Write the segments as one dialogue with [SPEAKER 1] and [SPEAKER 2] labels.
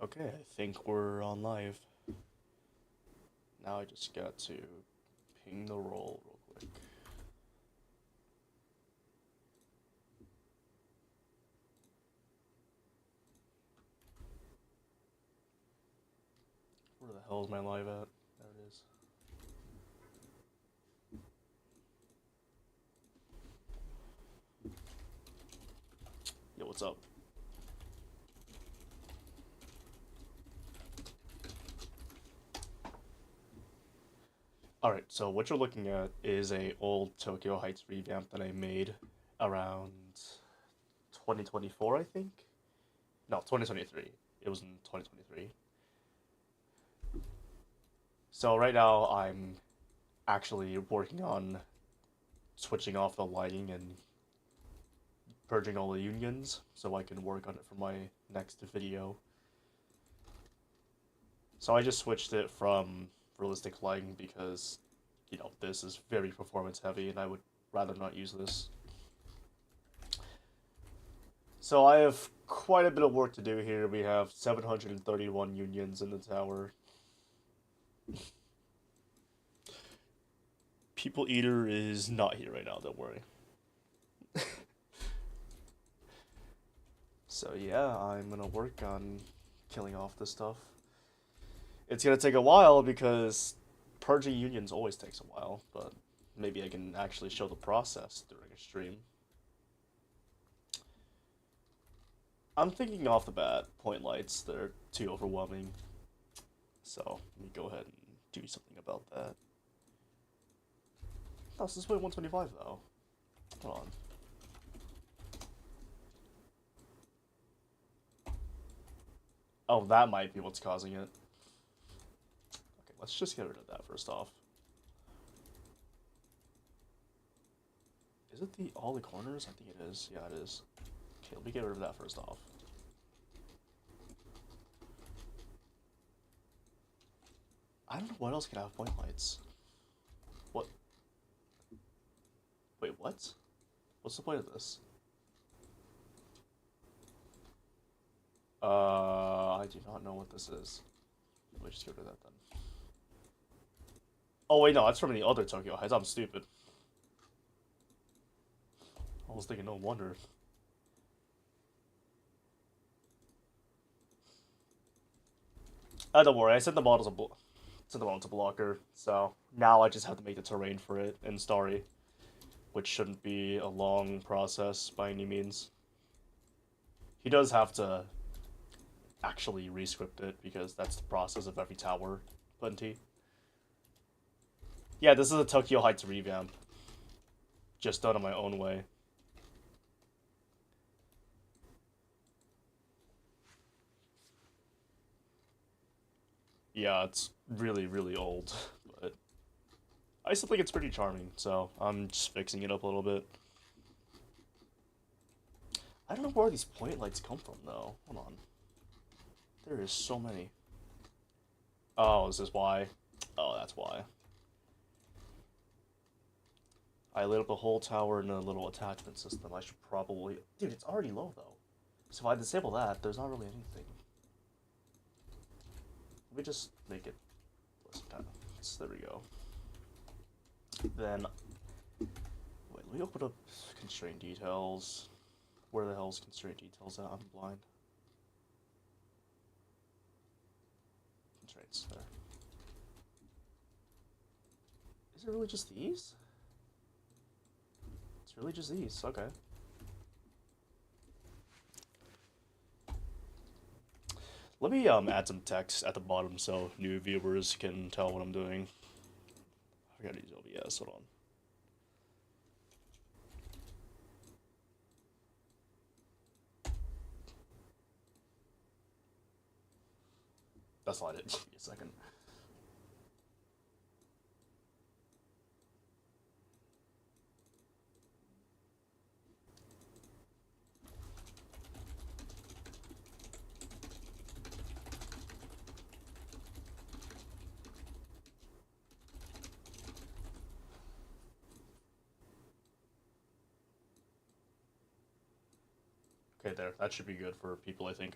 [SPEAKER 1] Okay, I think we're on live. Now I just got to ping the roll real quick. Where the hell is my live at? There it is. Yo, what's up? Alright, so what you're looking at is a old Tokyo Heights revamp that I made around 2024, I think? No, 2023. It was in 2023. So right now I'm actually working on switching off the lighting and purging all the unions so I can work on it for my next video. So I just switched it from realistic lighting because, this is very performance heavy and I would rather not use this. So I have quite a bit of work to do here. We have 731 unions in the tower. People Eater is not here right now, don't worry. So yeah, I'm gonna work on killing off this stuff. It's gonna take a while because purging unions always takes a while, but maybe I can actually show the process during a stream. I'm thinking off the bat, point lights, they're too overwhelming. So let me go ahead and do something about that. Oh, this is point 125 though. Hold on. Oh, that might be what's causing it. Okay, let's just get rid of that first off. Is it all the corners? I think it is. Yeah, it is. Okay, let me get rid of that first off. I don't know what else can have point lights. What? Wait, what? What's the point of this? I do not know what this is. Let me just get rid of that then. Oh wait, no, that's from the other Tokyo Heights. I'm stupid. I was thinking, no wonder. Don't worry, I sent the model to Blocker, so now I just have to make the terrain for it in Starry, which shouldn't be a long process by any means. He does have to actually rescript it because that's the process of every tower, plenty. Yeah, this is a Tokyo Heights revamp, just done in my own way. Yeah, it's really, really old, but I still think it's pretty charming, so I'm just fixing it up a little bit. I don't know where these point lights come from, though. Hold on. There is so many. Oh, is this why? Oh, that's why. I lit up the whole tower in a little attachment system. I should probably... Dude, it's already low, though. So if I disable that, there's not really anything. Let me just make it less kind of... So there we go. Then... Wait, let me open up constraint details. Where the hell is constraint details at? I'm blind. Constraints, there. Is it really just these? It's really just these, okay. Let me add some text at the bottom so new viewers can tell what I'm doing. I forgot to use OBS, hold on. That's not it. Give me a second. Okay, there. That should be good for people, I think.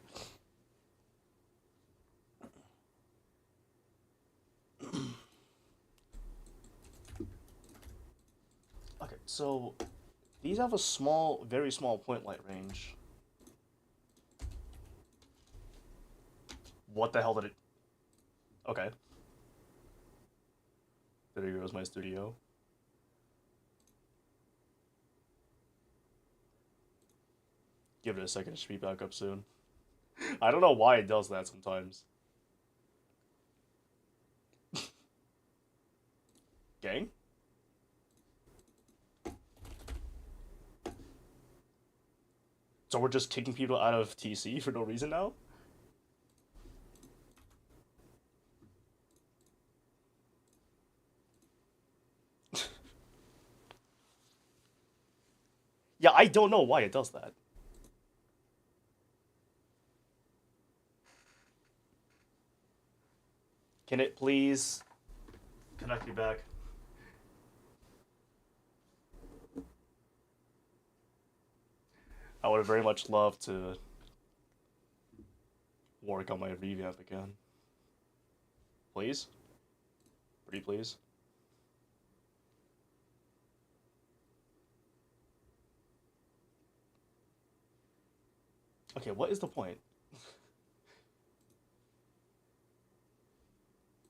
[SPEAKER 1] So, these have a small, very small point light range. What the hell did it... Okay. There goes my studio. Give it a second, it should be back up soon. I don't know why it does that sometimes. Gang? So we're just kicking people out of TC for no reason now? Yeah, I don't know why it does that. Can it please connect me back? I would have very much loved to work on my revamp again. Please? Pretty please? Okay, what is the point?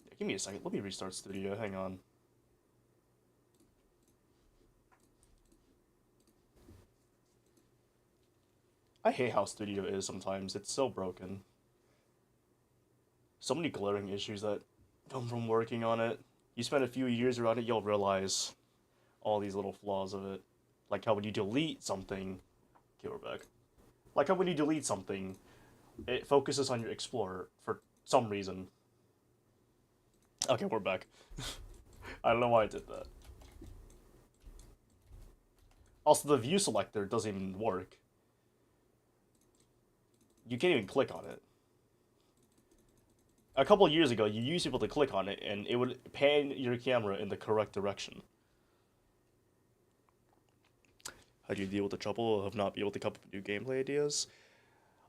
[SPEAKER 1] Yeah, give me a second. Let me restart Studio. Hang on. I hate how Studio is sometimes. It's so broken. So many glaring issues that come from working on it. You spend a few years around it, you'll realize all these little flaws of it. Like how when you delete something... Okay, we're back. Like how when you delete something, it focuses on your Explorer for some reason. Okay, we're back. I don't know why I did that. Also, the view selector doesn't even work. You can't even click on it. A couple of years ago, you used to be able to click on it, and it would pan your camera in the correct direction. How do you deal with the trouble of not being able to come up with new gameplay ideas?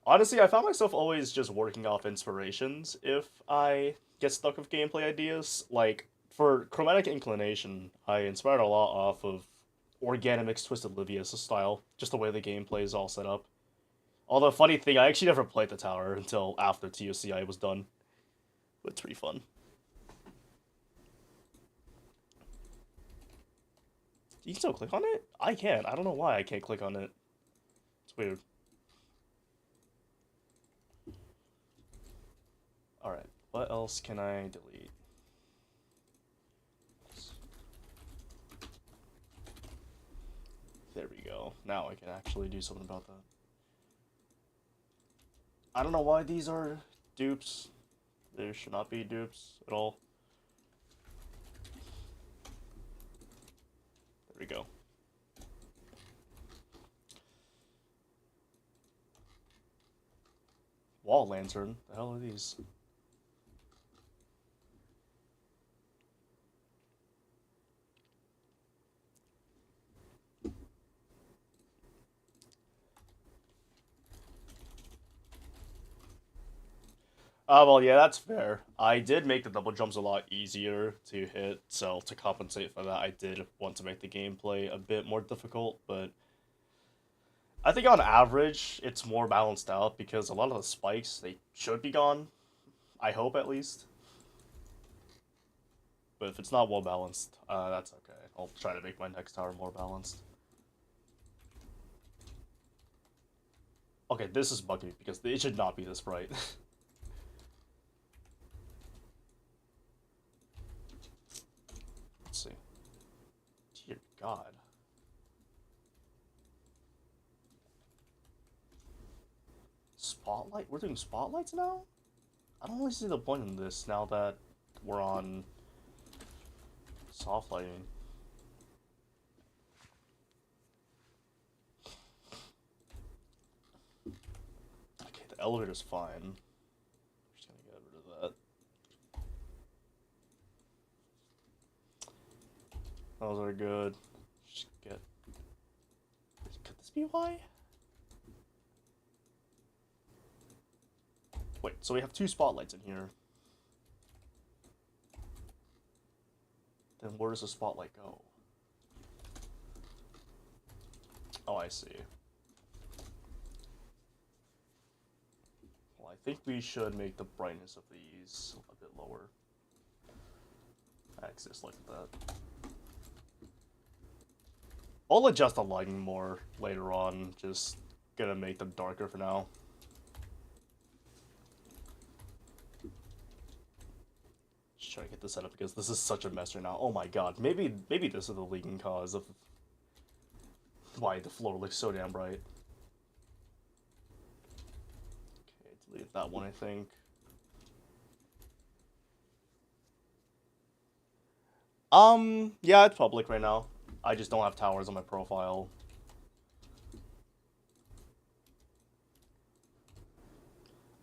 [SPEAKER 1] Honestly, I found myself always just working off inspirations if I get stuck with gameplay ideas. Like, for Chromatic Inclination, I inspired a lot off of Organimix Twisted Livia's style, just the way the gameplay is all set up. Although, funny thing, I actually never played the tower until after TOCI was done. But it's pretty fun. You can still click on it? I can't. I don't know why I can't click on it. It's weird. Alright, what else can I delete? There we go. Now I can actually do something about that. I don't know why these are dupes. There should not be dupes at all. There we go. Wall lantern? The hell are these? Well, yeah, that's fair. I did make the double jumps a lot easier to hit, so to compensate for that, I did want to make the gameplay a bit more difficult, but I think on average, it's more balanced out because a lot of the spikes, they should be gone. I hope, at least. But if it's not well balanced, that's okay. I'll try to make my next tower more balanced. Okay, this is bugging me because it should not be this bright. Let's see. Dear God. Spotlight? We're doing spotlights now? I don't really see the point in this now that we're on soft lighting. Okay, the elevator's fine. I'm just gonna get rid of that. Those are good. Just get... Could this be why? Wait, so we have two spotlights in here. Then where does the spotlight go? Oh, I see. Well, I think we should make the brightness of these a bit lower. Axis like that. I'll adjust the lighting more later on, just gonna make them darker for now. Just trying to get this set up because this is such a mess right now. Oh my god, maybe this is the leading cause of why the floor looks so damn bright. Okay, delete that one, I think. Yeah, it's public right now. I just don't have towers on my profile.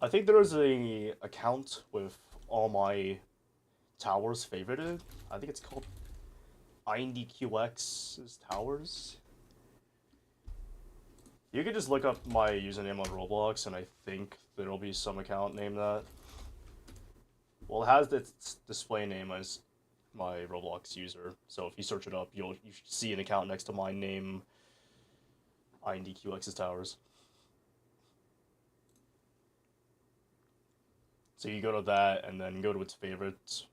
[SPEAKER 1] I think there is a account with all my towers favorited. I think it's called INDQX's Towers. You could just look up my username on Roblox, and I think there'll be some account named that. Well, it has its display name as my Roblox user, so if you search it up, you see an account next to my name, INDQX's Towers. So you go to that, and then go to its favorites,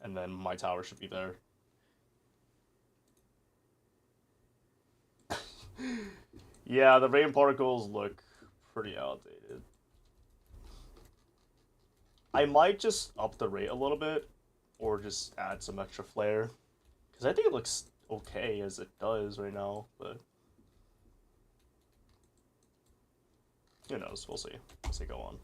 [SPEAKER 1] and then my tower should be there. Yeah, the rain particles look pretty outdated. I might just up the rate a little bit, or just add some extra flare, because I think it looks okay as it does right now, but who knows, we'll see as they go on.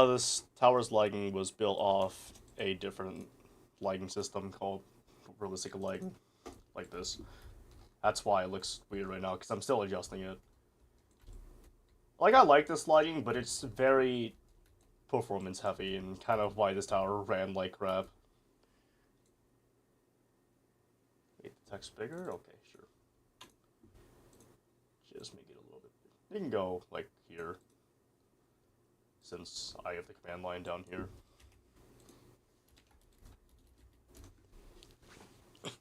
[SPEAKER 1] This tower's lighting was built off a different lighting system called realistic lighting, like this. That's why it looks weird right now, because I'm still adjusting it. Like, I like this lighting, but it's very performance heavy, and kind of why this tower ran like crap. Make the text bigger? Okay, sure. Just make it a little bit. You can go, like, here, since I have the command line down here.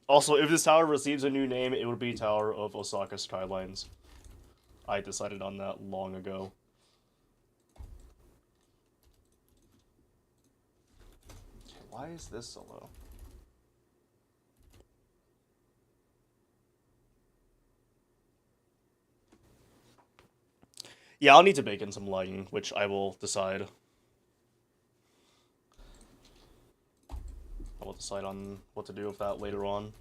[SPEAKER 1] Also, if this tower receives a new name, it would be Tower of Osaka Skylines. I decided on that long ago. Okay, why is this so low? Yeah, I'll need to bake in some lighting, which I will decide. I will decide on what to do with that later on.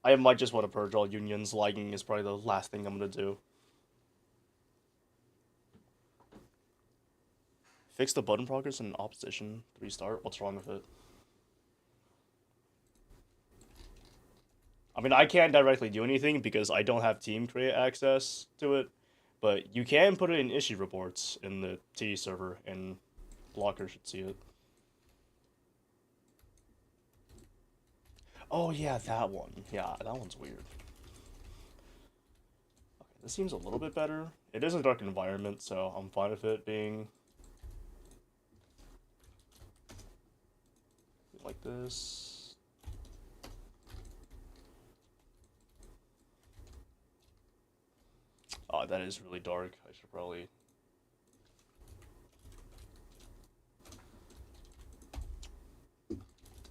[SPEAKER 1] I might just want to purge all unions. Lighting is probably the last thing I'm gonna do. Fix the button progress in opposition. Restart. What's wrong with it? I mean, I can't directly do anything because I don't have team create access to it, but you can put it in issue reports in the T server, and Blocker should see it. Oh yeah, that one. Yeah, that one's weird. Okay, this seems a little bit better. It is a dark environment, so I'm fine with it being like this. Oh, that is really dark. I should probably...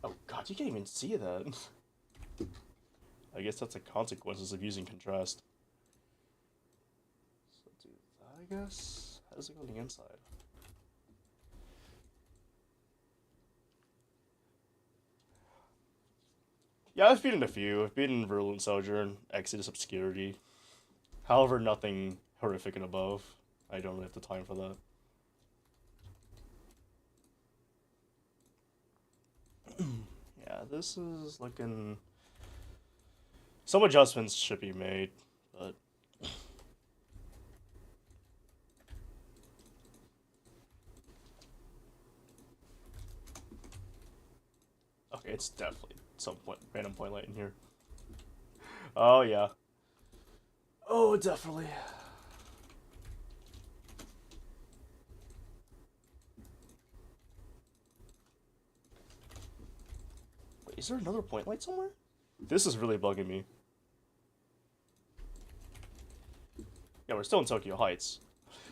[SPEAKER 1] Oh god, you can't even see that. I guess that's the consequences of using contrast. So do that, I guess? How does it go on the inside? Yeah, I've beaten a few. I've beaten Virulent Sojourn, Exodus Obscurity. However, nothing horrific and above. I don't really have the time for that. Yeah, this is looking... Some adjustments should be made, but... it's definitely some random point light in here. Oh yeah. Oh, definitely. Wait, is there another point light somewhere? This is really bugging me. Yeah, we're still in Tokyo Heights.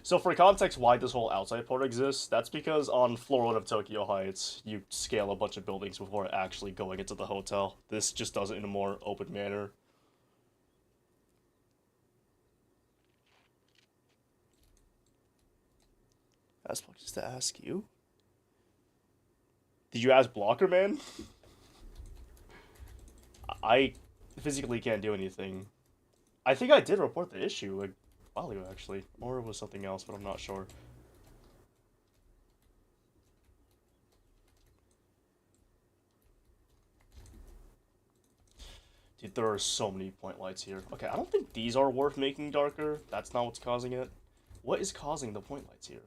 [SPEAKER 1] So for context, why this whole outside port exists, that's because on floor 1 of Tokyo Heights, you scale a bunch of buildings before actually going into the hotel. This just does it in a more open manner. That's just to ask you. Did you ask Blocker, man? I physically can't do anything. I think I did report the issue, like, a while ago, actually. Or it was something else, but I'm not sure. Dude, there are so many point lights here. Okay, I don't think these are worth making darker. That's not what's causing it. What is causing the point lights here?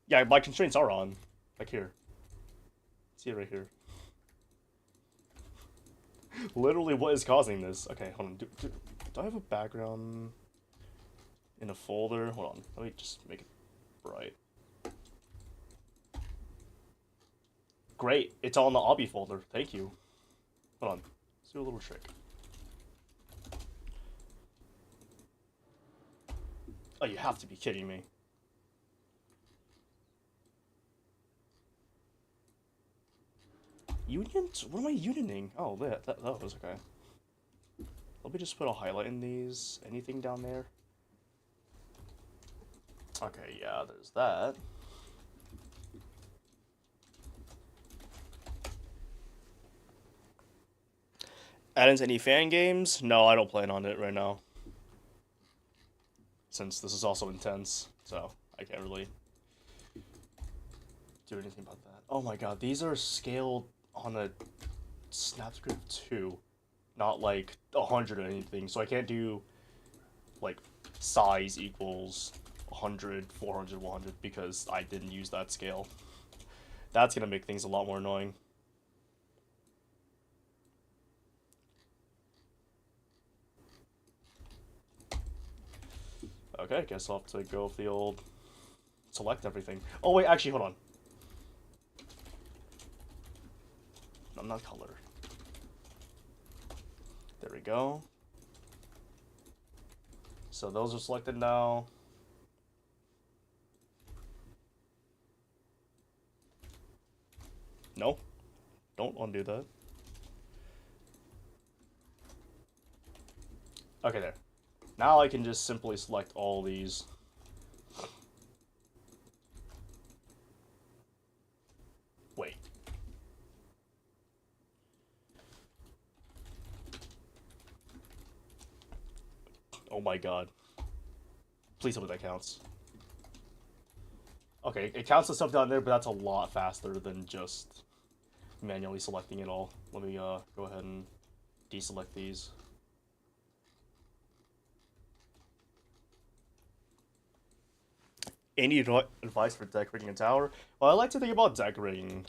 [SPEAKER 1] Yeah, my constraints are on. Like here. See it right here. Literally, what is causing this? Okay, hold on. Do I have a background in a folder? Hold on. Let me just make it bright. Great. It's all in the obby folder. Thank you. Hold on. Let's do a little trick. Oh, you have to be kidding me. Unions? What am I unioning? Oh, that was okay. Let me just put a highlight in these. Anything down there? Okay, yeah, there's that. Add into any fan games? No, I don't plan on it right now. Since this is also intense, so I can't really do anything about that. Oh my god, these are scaled on a Snapscript 2, not like 100 or anything, so I can't do like size equals 100, 400, 100 because I didn't use that scale. That's gonna make things a lot more annoying. Okay, guess I'll have to go with the old select everything. Oh wait, actually, hold on. No, not color. There we go. So those are selected now. No, don't undo that. Okay, there. Now I can just simply select all these. Wait. Oh my god. Please tell me that counts. Okay, it counts the stuff down there, but that's a lot faster than just manually selecting it all. Let me go ahead and deselect these. Any advice for decorating a tower? Well, I like to think about decorating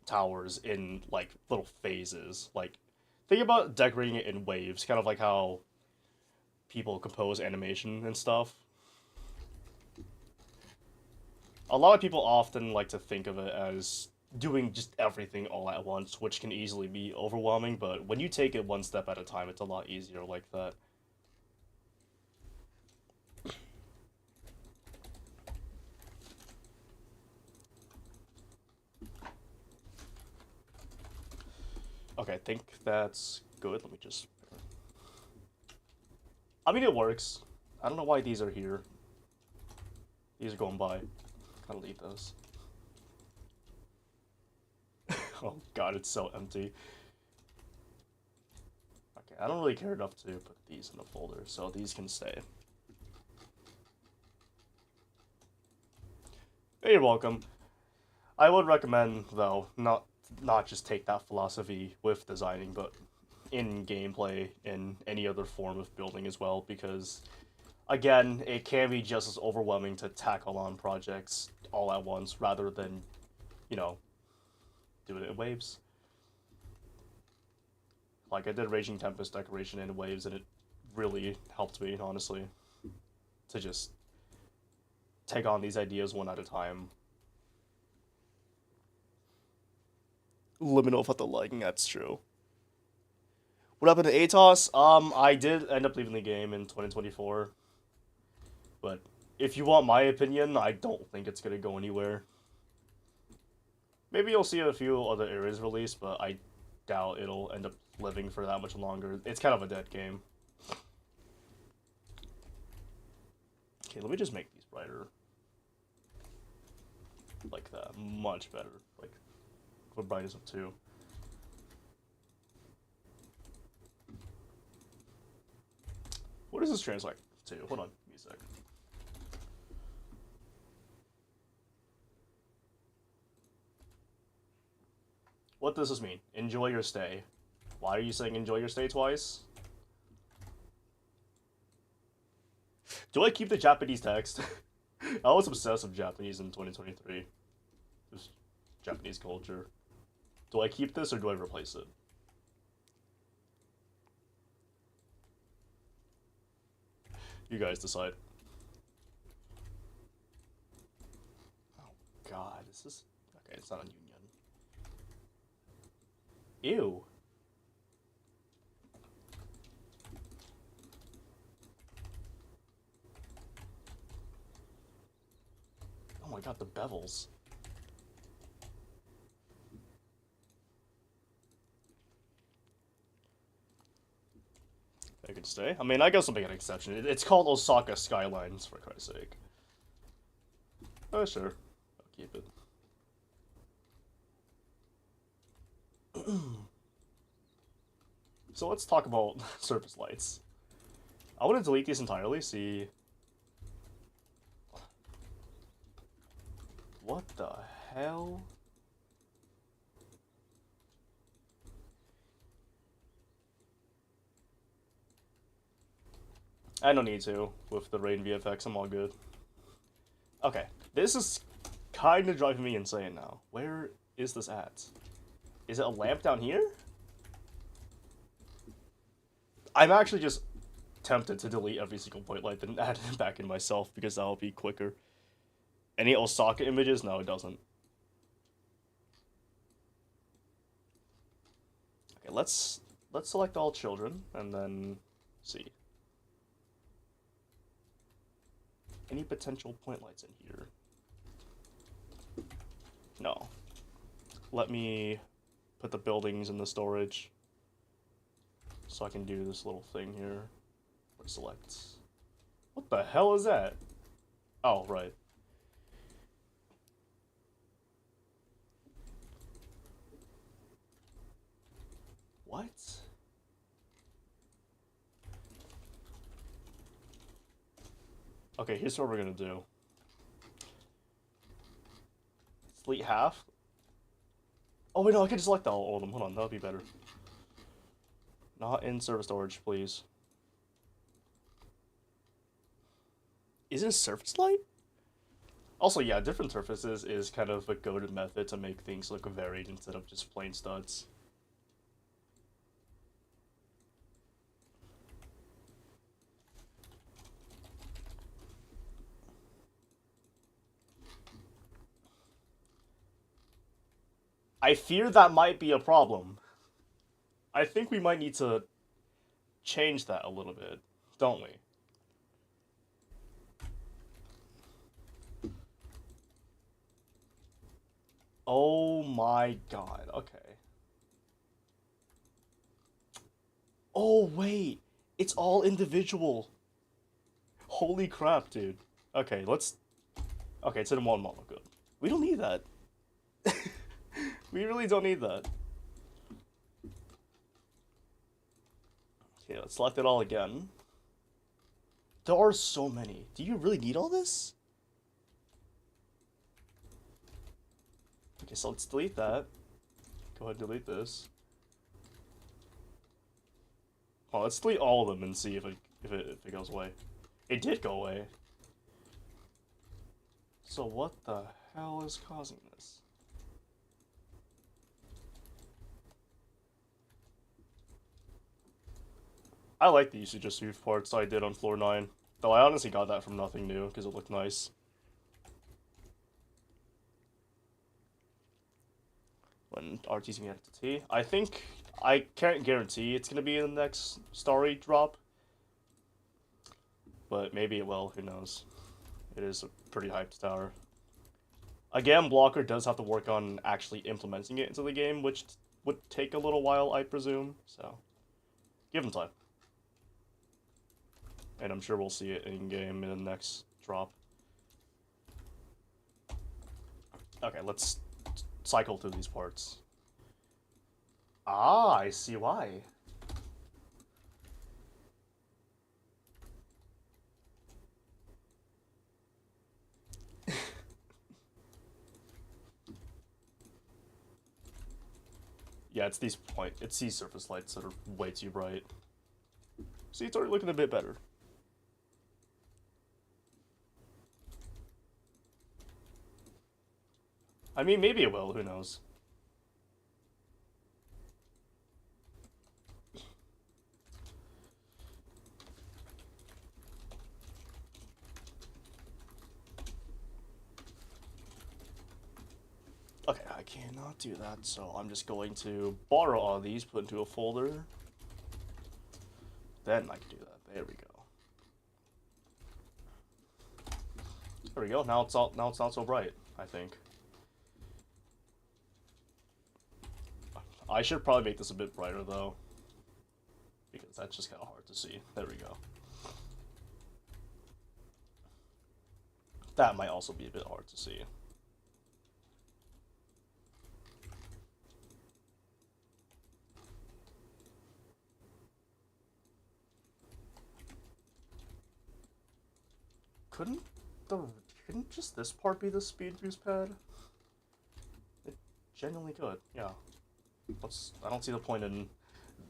[SPEAKER 1] towers in like little phases. Like, think about decorating it in waves, kind of like how people compose animation and stuff. A lot of people often like to think of it as doing just everything all at once, which can easily be overwhelming, but when you take it one step at a time, it's a lot easier like that. Okay, I think that's good. Let me just... I mean, it works. I don't know why these are here. These are going by. Gotta leave those. Oh god, it's so empty. Okay, I don't really care enough to put these in a folder, so these can stay. Hey, you're welcome. I would recommend, though, not just take that philosophy with designing, but in gameplay, in any other form of building as well, because Again, it can be just as overwhelming to tackle on projects all at once rather than, you know, do it in waves. Like I did Raging Tempest decoration in waves, and it really helped me, honestly, to just take on these ideas one at a time. Let me know if the liking, that's true. What happened to ATOS? I did end up leaving the game in 2024, but if you want my opinion, I don't think it's gonna go anywhere. Maybe you'll see a few other areas released, but I doubt it'll end up living for that much longer. It's kind of a dead game. Okay, let me just make these brighter. Like that. Much better. Like, what brightness of 2? What does this translate to? Hold on, give me a sec. What does this mean? Enjoy your stay. Why are you saying enjoy your stay twice? Do I keep the Japanese text? I was obsessed with Japanese in 2023. Just Japanese culture. Do I keep this or do I replace it? You guys decide. Oh god, this is... Okay, it's not on Union. Ew. Oh my god, the bevels. I could stay. I mean, I guess I'll make an exception. It's called Osaka Skylines, for Christ's sake. Oh, sure. I'll keep it. So let's talk about surface lights. I want to delete these entirely, see... What the hell? I don't need to. With the rain VFX, I'm all good. Okay, this is kind of driving me insane now. Where is this at? Is it a lamp down here? I'm actually just tempted to delete every single point light and add it back in myself because that'll be quicker. Any Osaka images? No, it doesn't. Okay, let's select all children and then see. Any potential point lights in here? No. Let me put the buildings in the storage so I can do this little thing here. Select. What the hell is that? Oh, right. What? Okay, here's what we're gonna do. Delete half. Oh wait, no, I can select all of them. Hold on, that would be better. Not in service storage, please. Isn't surface light? Also, yeah, different surfaces is kind of a go-to method to make things look varied instead of just plain studs. I fear that might be a problem. I think we might need to change that a little bit, don't we? Oh my god, okay. Oh wait, it's all individual. Holy crap, dude. Okay, let's... Okay, it's in one model, good. We don't need that. We really don't need that. Okay, let's select it all again. There are so many. Do you really need all this? Okay, so let's delete that. Go ahead and delete this. Oh, let's delete all of them and see if it goes away. It did go away. So what the hell is causing this? I like the usage of smooth parts I did on floor 9. Though I honestly got that from nothing new, because it looked nice. When RT's gonna get to T. I think, I can't guarantee it's gonna be in the next story drop. But maybe it will, who knows. It is a pretty hyped tower. Again, Blocker does have to work on actually implementing it into the game, which would take a little while, I presume. So, give him time. And I'm sure we'll see it in-game in the next drop. Okay, let's cycle through these parts. Ah, I see why. Yeah, it's these surface lights that are way too bright. See, it's already looking a bit better. I mean, maybe it will, who knows. Okay, I cannot do that, so I'm just going to borrow all these, put into a folder. Then I can do that. There we go. There we go. Now it's not so bright, I think. I should probably make this a bit brighter though, because that's just kind of hard to see. There we go. That might also be a bit hard to see. Couldn't just this part be the speed boost pad? It genuinely could, yeah. I don't see the point in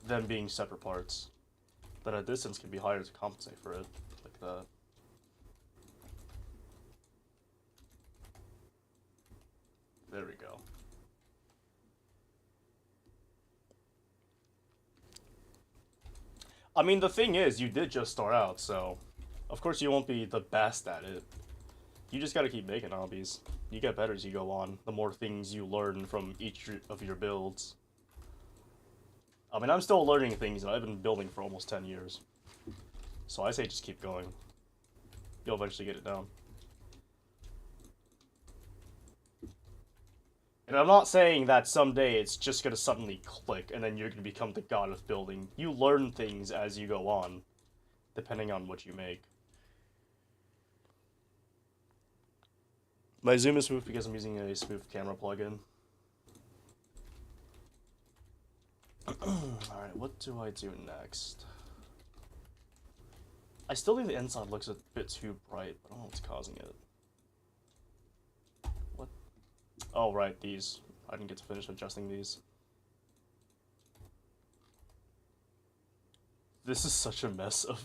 [SPEAKER 1] them being separate parts. Then a distance can be higher to compensate for it, like that. There we go. I mean, the thing is, you did just start out, so of course you won't be the best at it. You just gotta keep making hobbies. You get better as you go on, the more things you learn from each of your builds. I mean, I'm still learning things, and I've been building for almost 10 years. So I say just keep going. You'll eventually get it down. And I'm not saying that someday it's just gonna suddenly click, and then you're gonna become the god of building. You learn things as you go on, depending on what you make. My zoom is smooth because I'm using a smooth camera plugin. Alright, what do I do next? I still think the inside looks a bit too bright, but I don't know what's causing it. What? Oh, right, these. I didn't get to finish adjusting these. This is such a mess of...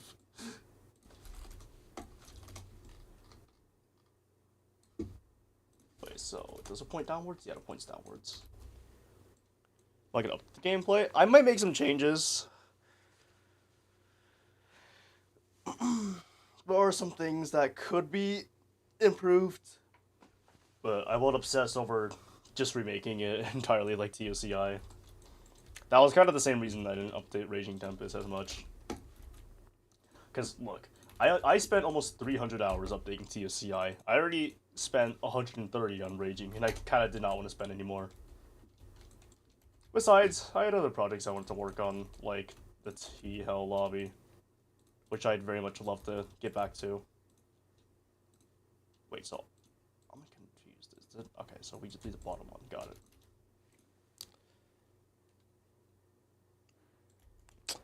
[SPEAKER 1] Wait, so, does it point downwards? Yeah, it points downwards. Like it up the gameplay. I might make some changes. There are some things that could be improved, but I won't obsess over just remaking it entirely like TOCI. That was kind of the same reason I didn't update Raging Tempest as much. Because, look, I spent almost 300 hours updating TOCI. I already spent 130 on Raging, and I kind of did not want to spend any more. Besides, I had other projects I wanted to work on, like the T-Hell lobby, which I'd very much love to get back to. Wait, so I'm confused. Is it okay? So we just leave the bottom one. Got it.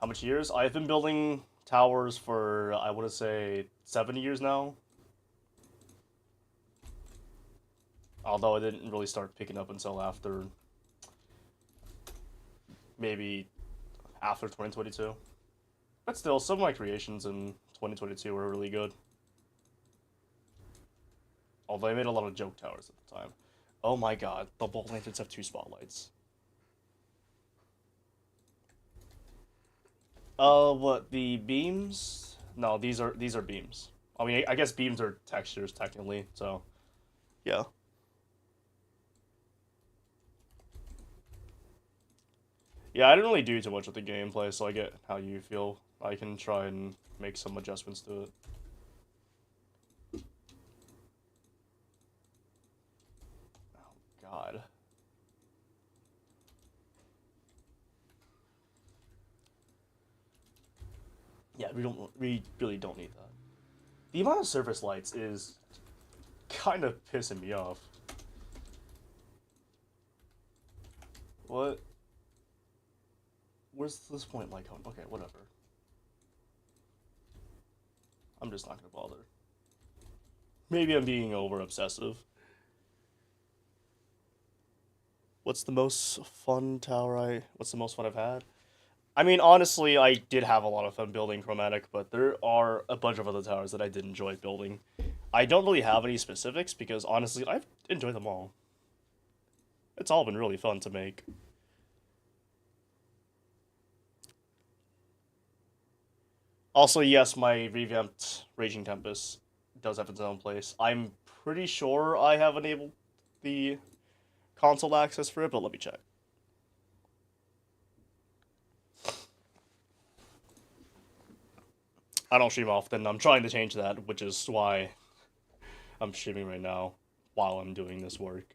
[SPEAKER 1] How much years? I've been building towers for, I want to say, 7 years now. Although I didn't really start picking up until after, maybe after 2022. But still, some of my creations in 2022 were really good. Although I made a lot of joke towers at the time. Oh my god, the ball lanterns have 2 spotlights. What, the beams? No, these are beams. I mean, I guess beams are textures technically, so yeah. Yeah, I didn't really do too much with the gameplay, so I get how you feel. I can try and make some adjustments to it. Oh god. Yeah, we really don't need that. The amount of surface lights is kind of pissing me off. What? Where's this point like on? Okay, whatever. I'm just not gonna bother. Maybe I'm being over obsessive. What's the most fun tower what's the most fun I've had? I mean, honestly, I did have a lot of fun building Chromatic, but there are a bunch of other towers that I did enjoy building. I don't really have any specifics because honestly, I've enjoyed them all. It's all been really fun to make. Also, yes, my revamped Raging Tempest does have its own place. I'm pretty sure I have enabled the console access for it, but let me check. I don't stream often. I'm trying to change that, which is why I'm streaming right now while I'm doing this work.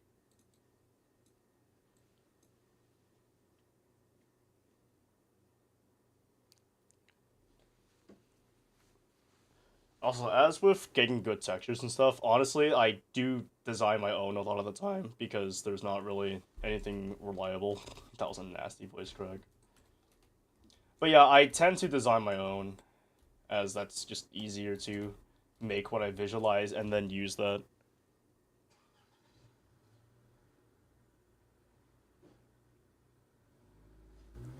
[SPEAKER 1] Also, as with getting good textures and stuff, honestly, I do design my own a lot of the time because there's not really anything reliable. That was a nasty voice crack. But yeah, I tend to design my own, as that's just easier to make what I visualize and then use that.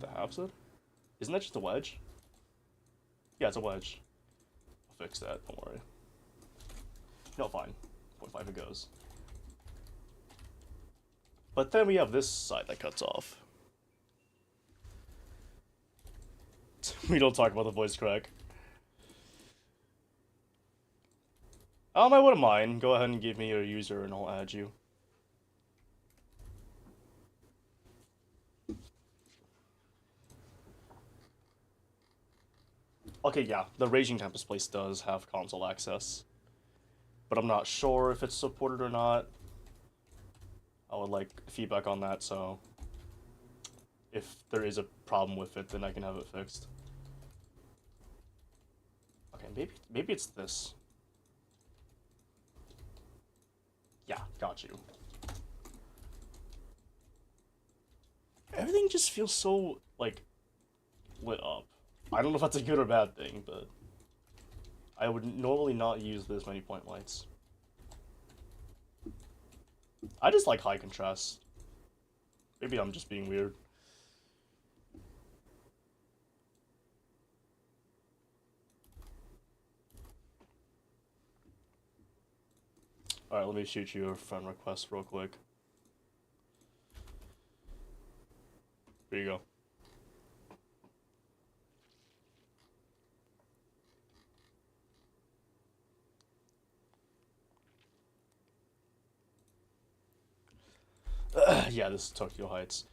[SPEAKER 1] The half set? Isn't that just a wedge? Yeah, it's a wedge. I'll fix that, don't worry. No, fine. 0.5 it goes. But then we have this side that cuts off. We don't talk about the voice crack. I wouldn't mind. Go ahead and give me your user and I'll add you. Okay, yeah, the Raging Tempest place does have console access. But I'm not sure if it's supported or not. I would like feedback on that, so if there is a problem with it, then I can have it fixed. Okay, maybe it's this. Yeah, got you. Everything just feels so, like, lit up. I don't know if that's a good or bad thing, but I would normally not use this many point lights. I just like high contrast. Maybe I'm just being weird. Alright, let me shoot you a friend request real quick. Here you go. Yeah, this is Tokyo Heights.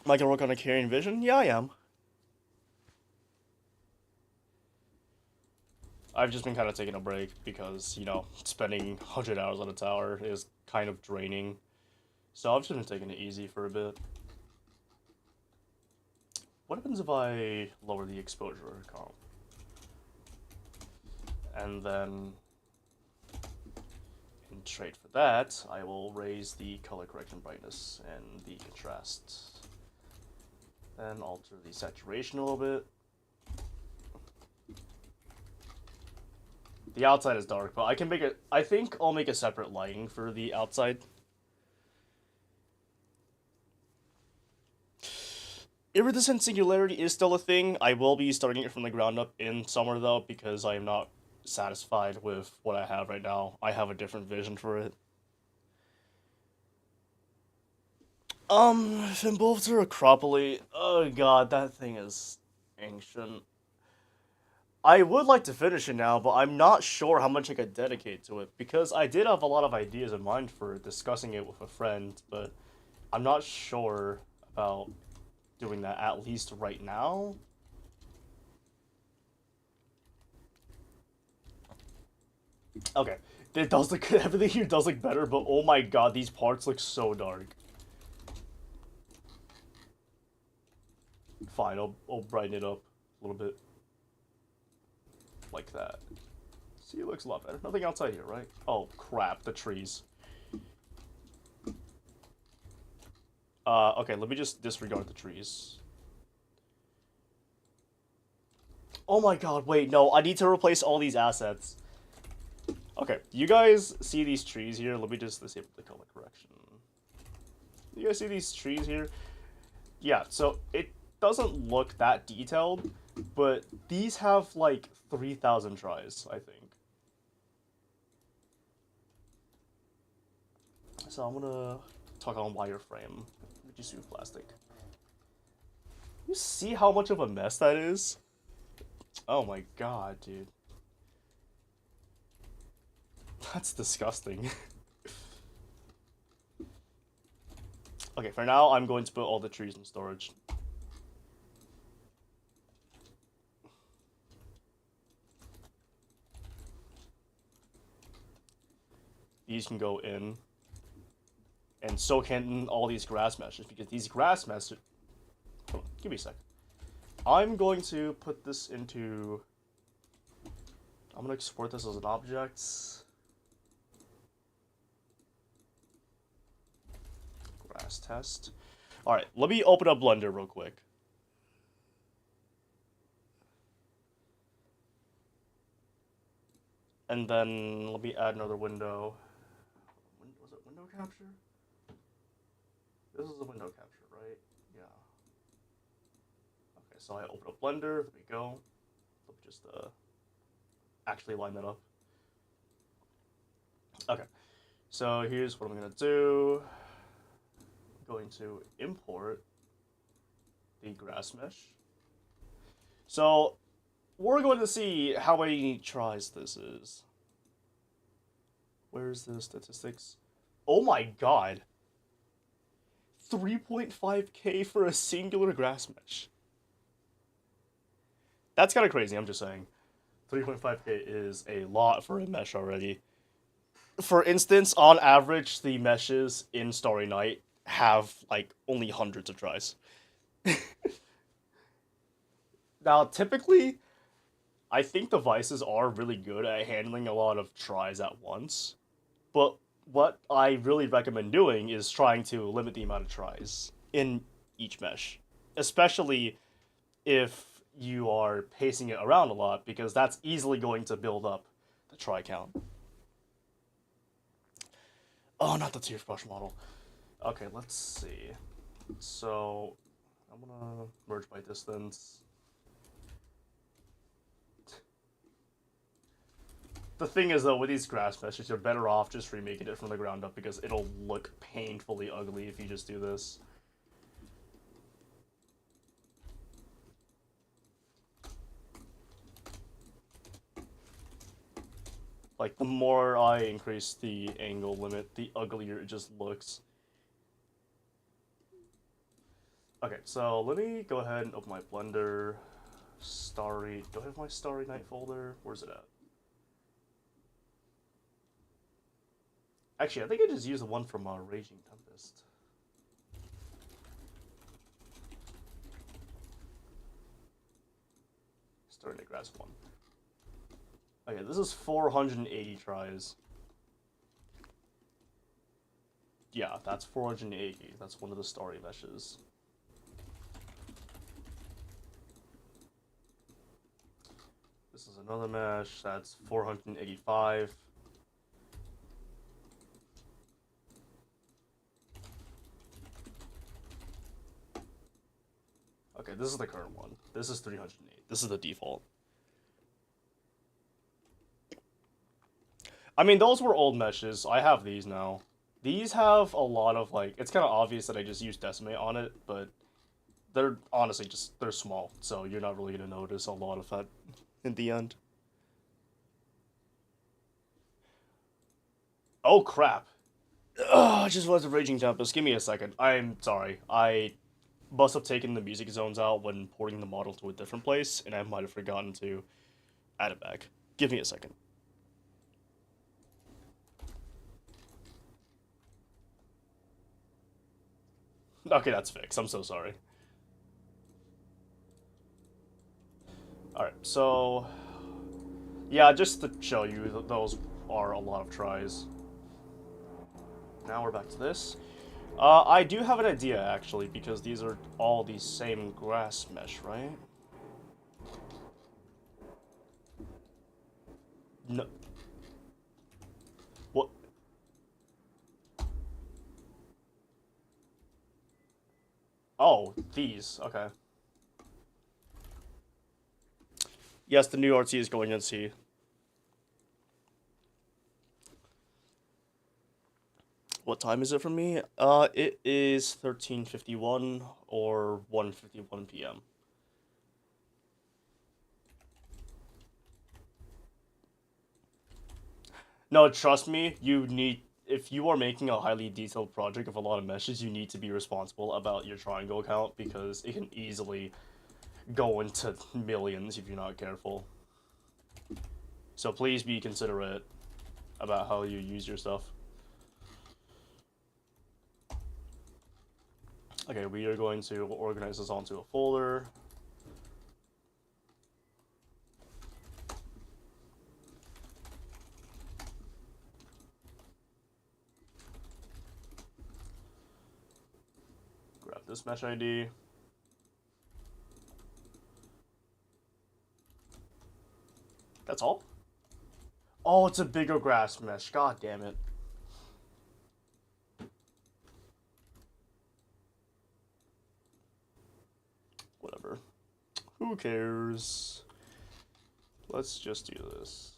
[SPEAKER 1] Am I gonna work on a carrying vision? Yeah, I am. I've just been kind of taking a break because, you know, spending 100 hours on a tower is kind of draining. So I've just been taking it easy for a bit. What happens if I lower the exposure comp? And then, in trade for that, I will raise the color correction brightness and the contrast. Then alter the saturation a little bit. The outside is dark, but I can make it. I think I'll make a separate lighting for the outside. Iridescent Singularity is still a thing. I will be starting it from the ground up in summer though, because I am not satisfied with what I have right now. I have a different vision for it. Fimbulvtor Acropolis. Oh god, that thing is ancient. I would like to finish it now, but I'm not sure how much I could dedicate to it, because I did have a lot of ideas in mind for discussing it with a friend, but I'm not sure about doing that at least right now. Okay, it does look everything here does look better, but oh my god, these parts look so dark. Fine, I'll brighten it up a little bit. Like that. See, it looks a lot better. Nothing outside here, right? Oh, crap, the trees. Okay, let me just disregard the trees. Oh my god, wait, no, I need to replace all these assets. Okay, you guys see these trees here? Let me just disable the color correction. You guys see these trees here? Yeah, so it doesn't look that detailed, but these have like 3,000 tries, I think. So I'm gonna talk on wireframe. Just do plastic. You see how much of a mess that is? Oh my god, dude. That's disgusting. Okay, for now, I'm going to put all the trees in storage. These can go in. And so can all these grass meshes, because these grass meshes... Hold on, give me a sec. I'm going to put this into... I'm going to export this as an object. Grass test. Alright, let me open up Blender real quick. And then let me add another window. Was it window capture? This is a window capture, right? Yeah. Okay, so I open up Blender. There we go. Let me just actually line that up. Okay, so here's what I'm gonna do. I'm going to import the grass mesh. So we're going to see how many tries this is. Where's the statistics? Oh my god. 3.5k for a singular grass mesh. That's kind of crazy, I'm just saying. 3.5k is a lot for a mesh already. For instance, on average, the meshes in Starry Night have, like, only hundreds of tries. Now, typically, I think devices are really good at handling a lot of tries at once. But what I really recommend doing is trying to limit the amount of tries in each mesh. Especially if you are pacing it around a lot, because that's easily going to build up the try count. Oh, not the toothbrush model. Okay, let's see. So, I'm gonna merge by distance. The thing is, though, with these grass meshes, you're better off just remaking it from the ground up, because it'll look painfully ugly if you just do this. Like, the more I increase the angle limit, the uglier it just looks. Okay, so let me go ahead and open my Blender. Starry... Do I have my Starry Night folder? Where's it at? Actually, I think I just used the one from Raging Tempest. Starry Night Grass 1. Okay, this is 480 tries. Yeah, that's 480. That's one of the Starry meshes. This is another mesh. That's 485. Okay, this is the current one. This is 308. This is the default. I mean, those were old meshes. I have these now. These have a lot of, like, it's kind of obvious that I just used Decimate on it, but they're honestly just, they're small, so you're not really going to notice a lot of that in the end. Oh, crap. Ugh, I just was a Raging Tempest. Give me a second. I'm sorry. I must have taken the music zones out when porting the model to a different place, and I might have forgotten to add it back. Give me a second. Okay, that's fixed. I'm so sorry. Alright, so... Yeah, just to show you, those are a lot of tries. Now we're back to this. I do have an idea, actually, because these are all the same grass mesh, right? No... What? Oh, these. Okay. Yes, the new RT is going in C. What time is it for me? It is 13:51 or 1:51 p.m. No, trust me, you need, if you are making a highly detailed project of a lot of meshes, you need to be responsible about your triangle count because it can easily go into millions if you're not careful. So please be considerate about how you use your stuff. Okay, we are going to organize this onto a folder. Grab this mesh ID. That's all? Oh, it's a bigger grass mesh. God damn it. Whatever. Who cares? Let's just do this.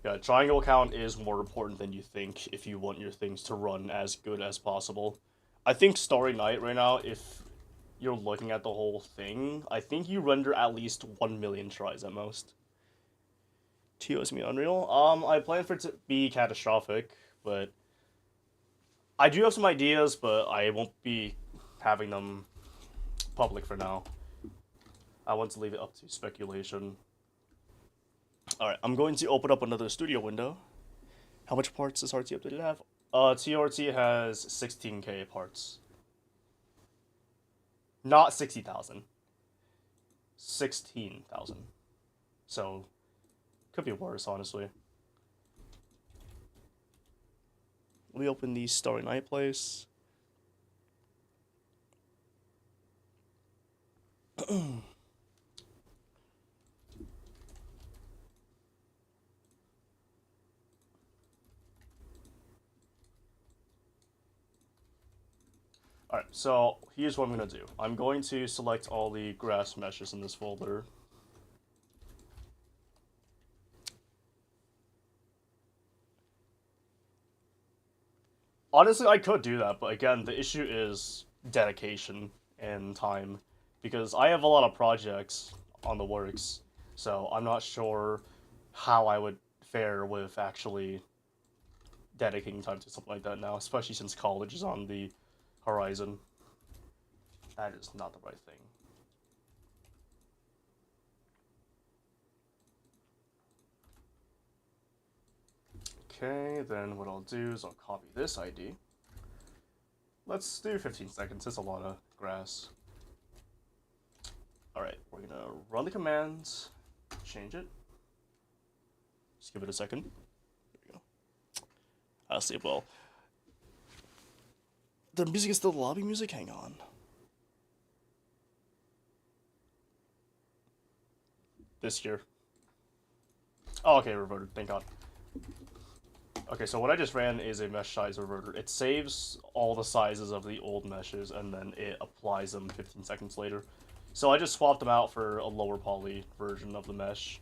[SPEAKER 1] Yeah, triangle count is more important than you think if you want your things to run as good as possible. I think Starry Night right now, if you're looking at the whole thing, I think you render at least 1 million tries at most. TOS me Unreal. I plan for it to be catastrophic, but I do have some ideas, but I won't be having them public for now. I want to leave it up to speculation. Alright, I'm going to open up another studio window. How much parts does RT Updated have? TRT has 16k parts. Not 60,000. 16,000. So, could be worse, honestly. Let me open the Starry Night place. Alright, so here's what I'm going to do. I'm going to select all the grass meshes in this folder. Honestly, I could do that, but again, the issue is dedication and time. Because I have a lot of projects on the works, so I'm not sure how I would fare with actually dedicating time to something like that now, especially since college is on the horizon. That is not the right thing. Okay, then what I'll do is I'll copy this ID. Let's do 15 seconds, it's a lot of grass. Alright, we're gonna run the commands, change it. Just give it a second. There we go. I'll see it well. The music is still lobby music? Hang on. This year. Oh, okay, reverted. Thank God. Okay, so what I just ran is a mesh size reverter. It saves all the sizes of the old meshes and then it applies them 15 seconds later. So I just swapped them out for a lower poly version of the mesh.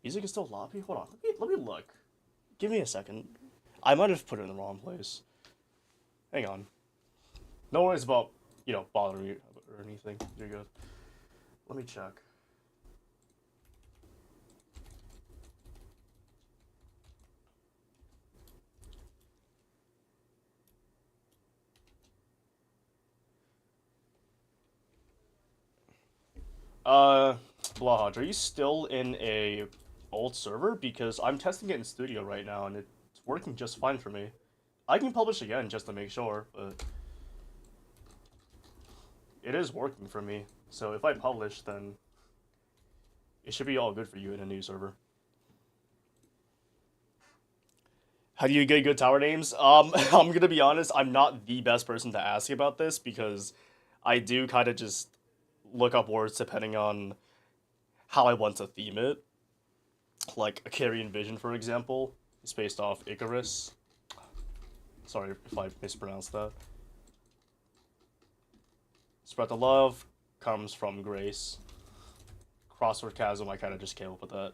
[SPEAKER 1] Music is still lobby? Hold on, let me look. Give me a second. I might have put it in the wrong place. Hang on. No worries about, bothering you or anything. You're good. Let me check. Uh, Blahaj, are you still in a old server? Because I'm testing it in Studio right now, and it's working just fine for me. I can publish again just to make sure, but it is working for me. So if I publish, then it should be all good for you in a new server. How do you get good tower names? I'm gonna be honest, I'm not the best person to ask you about this because I do kind of just look up words depending on how I want to theme it. Like a Carrion Vision, for example, is based off Icarus. Sorry if I mispronounced that. Spread the Love comes from Grace. Crossword Chasm, I kind of just came up with that.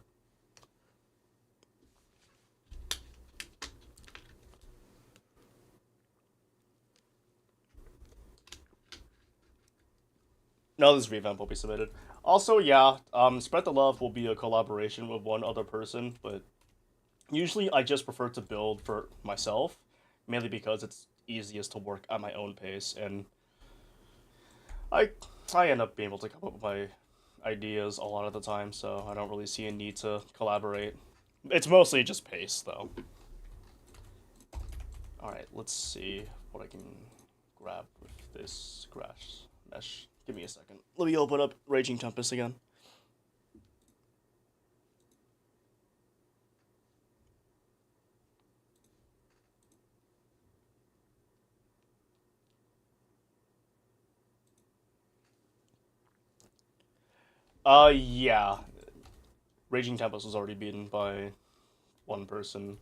[SPEAKER 1] No, this revamp will be submitted. Also, yeah, Spread the Love will be a collaboration with one other person, but usually I just prefer to build for myself, mainly because it's easiest to work at my own pace, and I I end up being able to come up with my ideas a lot of the time, so I don't really see a need to collaborate. It's mostly just pace, though. Alright, let's see what I can grab with this grass mesh. Give me a second. Let me open up Raging Tempest again. Yeah. Raging Tempest was already beaten by one person.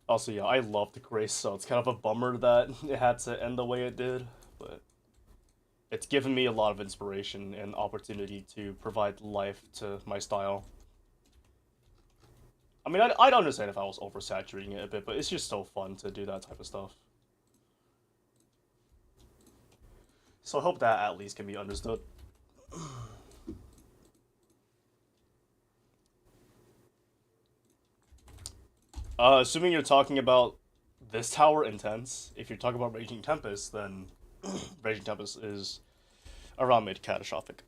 [SPEAKER 1] Also, yeah, I loved Grace, so it's kind of a bummer that it had to end the way it did, but it's given me a lot of inspiration and opportunity to provide life to my style. I mean, I'd understand if I was oversaturating it a bit, but it's just so fun to do that type of stuff. So I hope that at least can be understood. Assuming you're talking about this tower intense, if you're talking about Raging Tempest, then Raging Tempest is around mid catastrophic.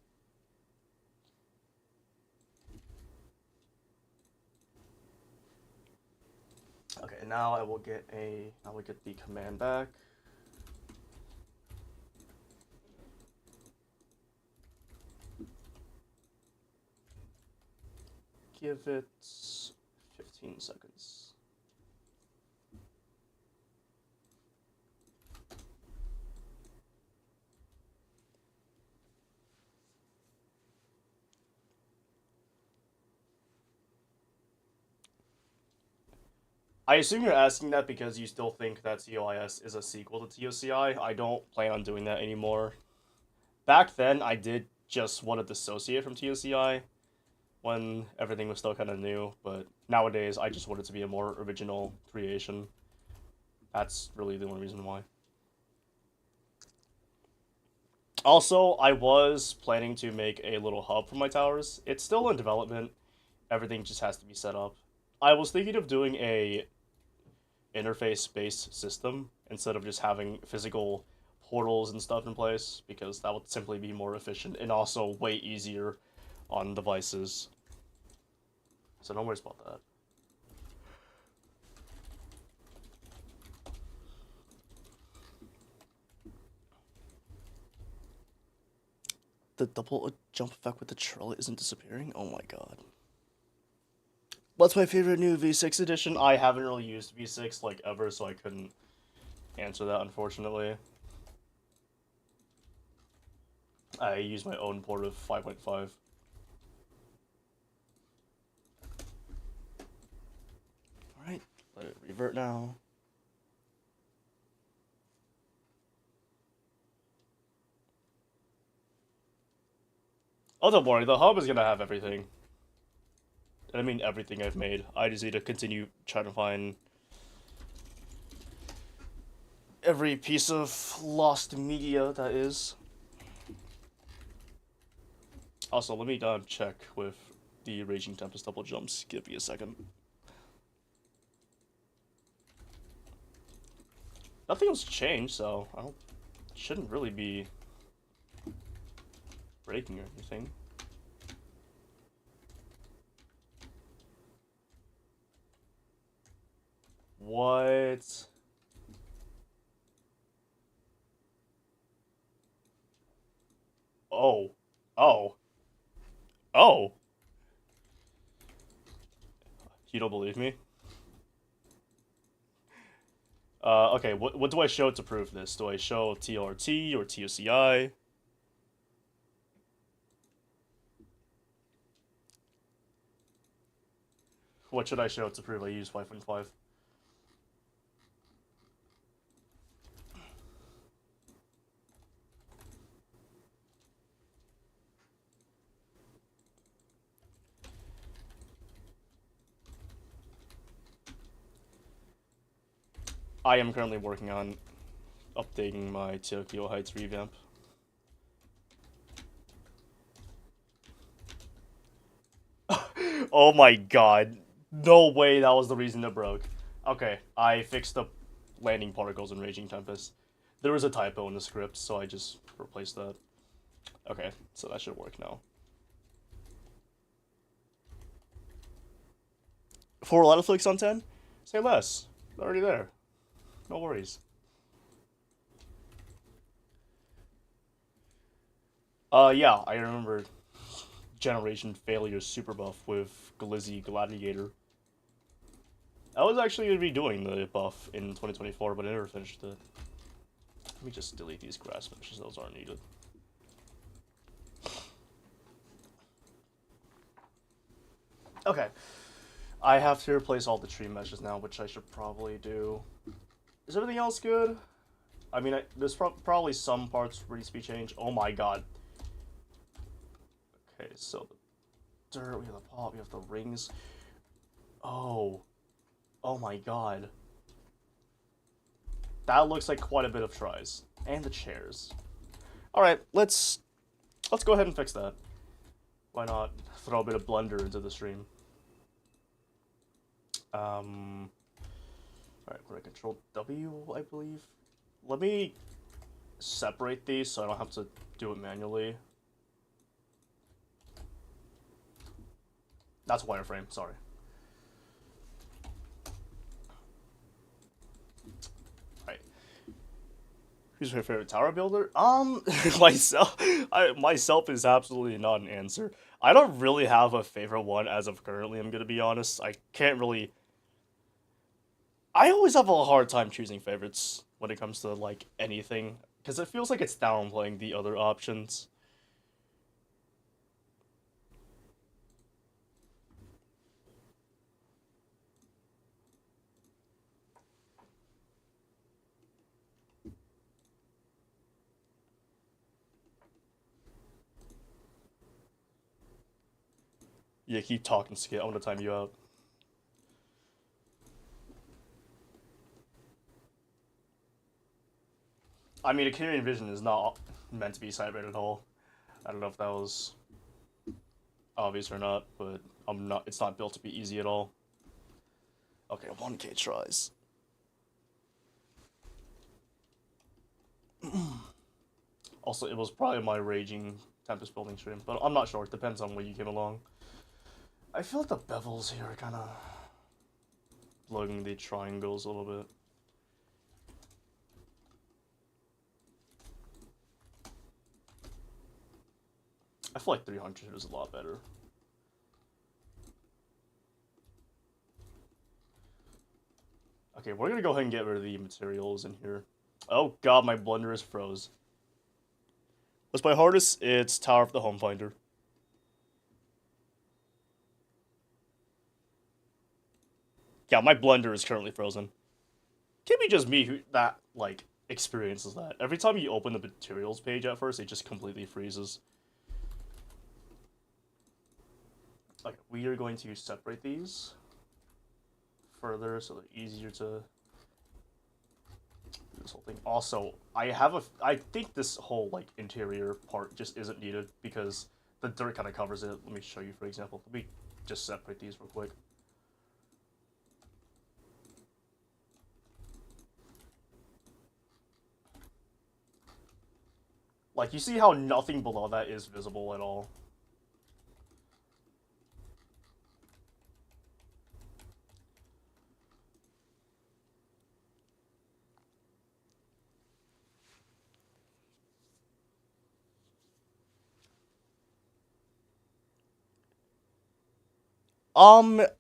[SPEAKER 1] Okay, now I will get the command back. Give it 15 seconds. I assume you're asking that because you still think that COIS is a sequel to TOCI. I don't plan on doing that anymore. Back then, I did just want to dissociate from TOCI when everything was still kind of new, but nowadays I just want it to be a more original creation. That's really the only reason why. Also, I was planning to make a little hub for my towers. It's still in development. Everything just has to be set up. I was thinking of doing a interface-based system instead of just having physical portals and stuff in place because that would simply be more efficient and also way easier on devices. So no worries about that. The double jump effect with the troll isn't disappearing? Oh my god. What's my favorite new V6 edition? I haven't really used V6 like ever, so I couldn't answer that unfortunately. I use my own port of 5.5. Alright, let it revert now. Oh, don't worry, the hub is gonna have everything. And I mean everything I've made. I just need to continue trying to find every piece of lost media that is. Also, let me check with the Raging Tempest double jumps. Give me a second. Nothing else changed, so I don't shouldn't really be breaking or anything. What? Oh. Oh. Oh. You don't believe me? Okay, what do I show to prove this? Do I show TRT or TOCI? What should I show to prove I use 5.5? I am currently working on updating my Tokyo Heights revamp. Oh my god. No way that was the reason it broke. Okay, I fixed the landing particles in Raging Tempest. There was a typo in the script, so I just replaced that. Okay, so that should work now. 4 out of flicks on 10? Say less. They're already there. No worries. Yeah, I remember Generation Failure Super Buff with Glizzy Gladiator. I was actually going to be doing the buff in 2024, but I never finished it. Let me just delete these grass meshes, those aren't needed. Okay. I have to replace all the tree meshes now, which I should probably do. Is everything else good? I mean, there's probably some parts where needs to be changed. Oh my god. Okay, so the dirt, we have the pot, we have the rings. Oh. Oh my god. That looks like quite a bit of tries. And the chairs. Alright, let's go ahead and fix that. Why not throw a bit of Blender into the stream? Alright, we're at Control W, I believe. Let me separate these so I don't have to do it manually. That's wireframe, sorry. Alright. Who's my favorite tower builder? Myself. Myself is absolutely not an answer. I don't really have a favorite one as of currently, I'm gonna be honest. I can't really... I always have a hard time choosing favorites when it comes to, like, anything. Because it feels like it's downplaying the other options. Yeah, keep talking, Skit. I want to time you out. I mean, Akirian Vision is not meant to be sight read at all. I don't know if that was obvious or not, but it's not built to be easy at all. Okay, 1K tries. Also, it was probably my Raging Tempest building stream, but I'm not sure. It depends on when you came along. I feel like the bevels here are kind of blowing the triangles a little bit. I feel like 300 is a lot better. Okay, we're gonna go ahead and get rid of the materials in here. Oh god, my blender is froze. Let's play hardest. It's Tower of the Home Finder. Yeah, my blender is currently frozen. Can't be just me who that like experiences that. Every time you open the materials page at first, it just completely freezes. Okay, we are going to separate these further so they're easier to do this whole thing. Also, I think this whole like interior part just isn't needed because the dirt kind of covers it. Let me show you for example. Let me just separate these real quick. Like, you see how nothing below that is visible at all?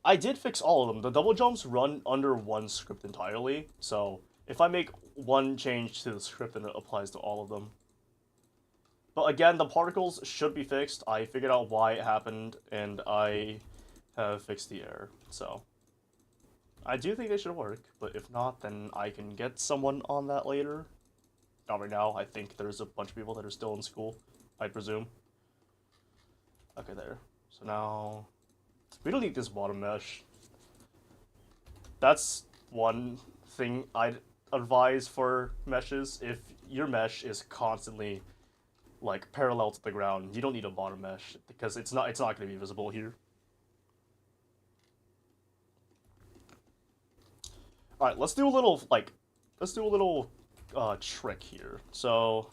[SPEAKER 1] I did fix all of them. The double jumps run under one script entirely, so if I make one change to the script, then it applies to all of them. But again, the particles should be fixed. I figured out why it happened, and I have fixed the error, so... I do think they should work, but if not, then I can get someone on that later. Not right now. I think there's a bunch of people that are still in school, I presume. Okay, there. So now... We don't need this bottom mesh. That's one thing I'd advise for meshes. If your mesh is constantly like parallel to the ground, you don't need a bottom mesh because it's not going to be visible here. All right, let's do a little trick here. So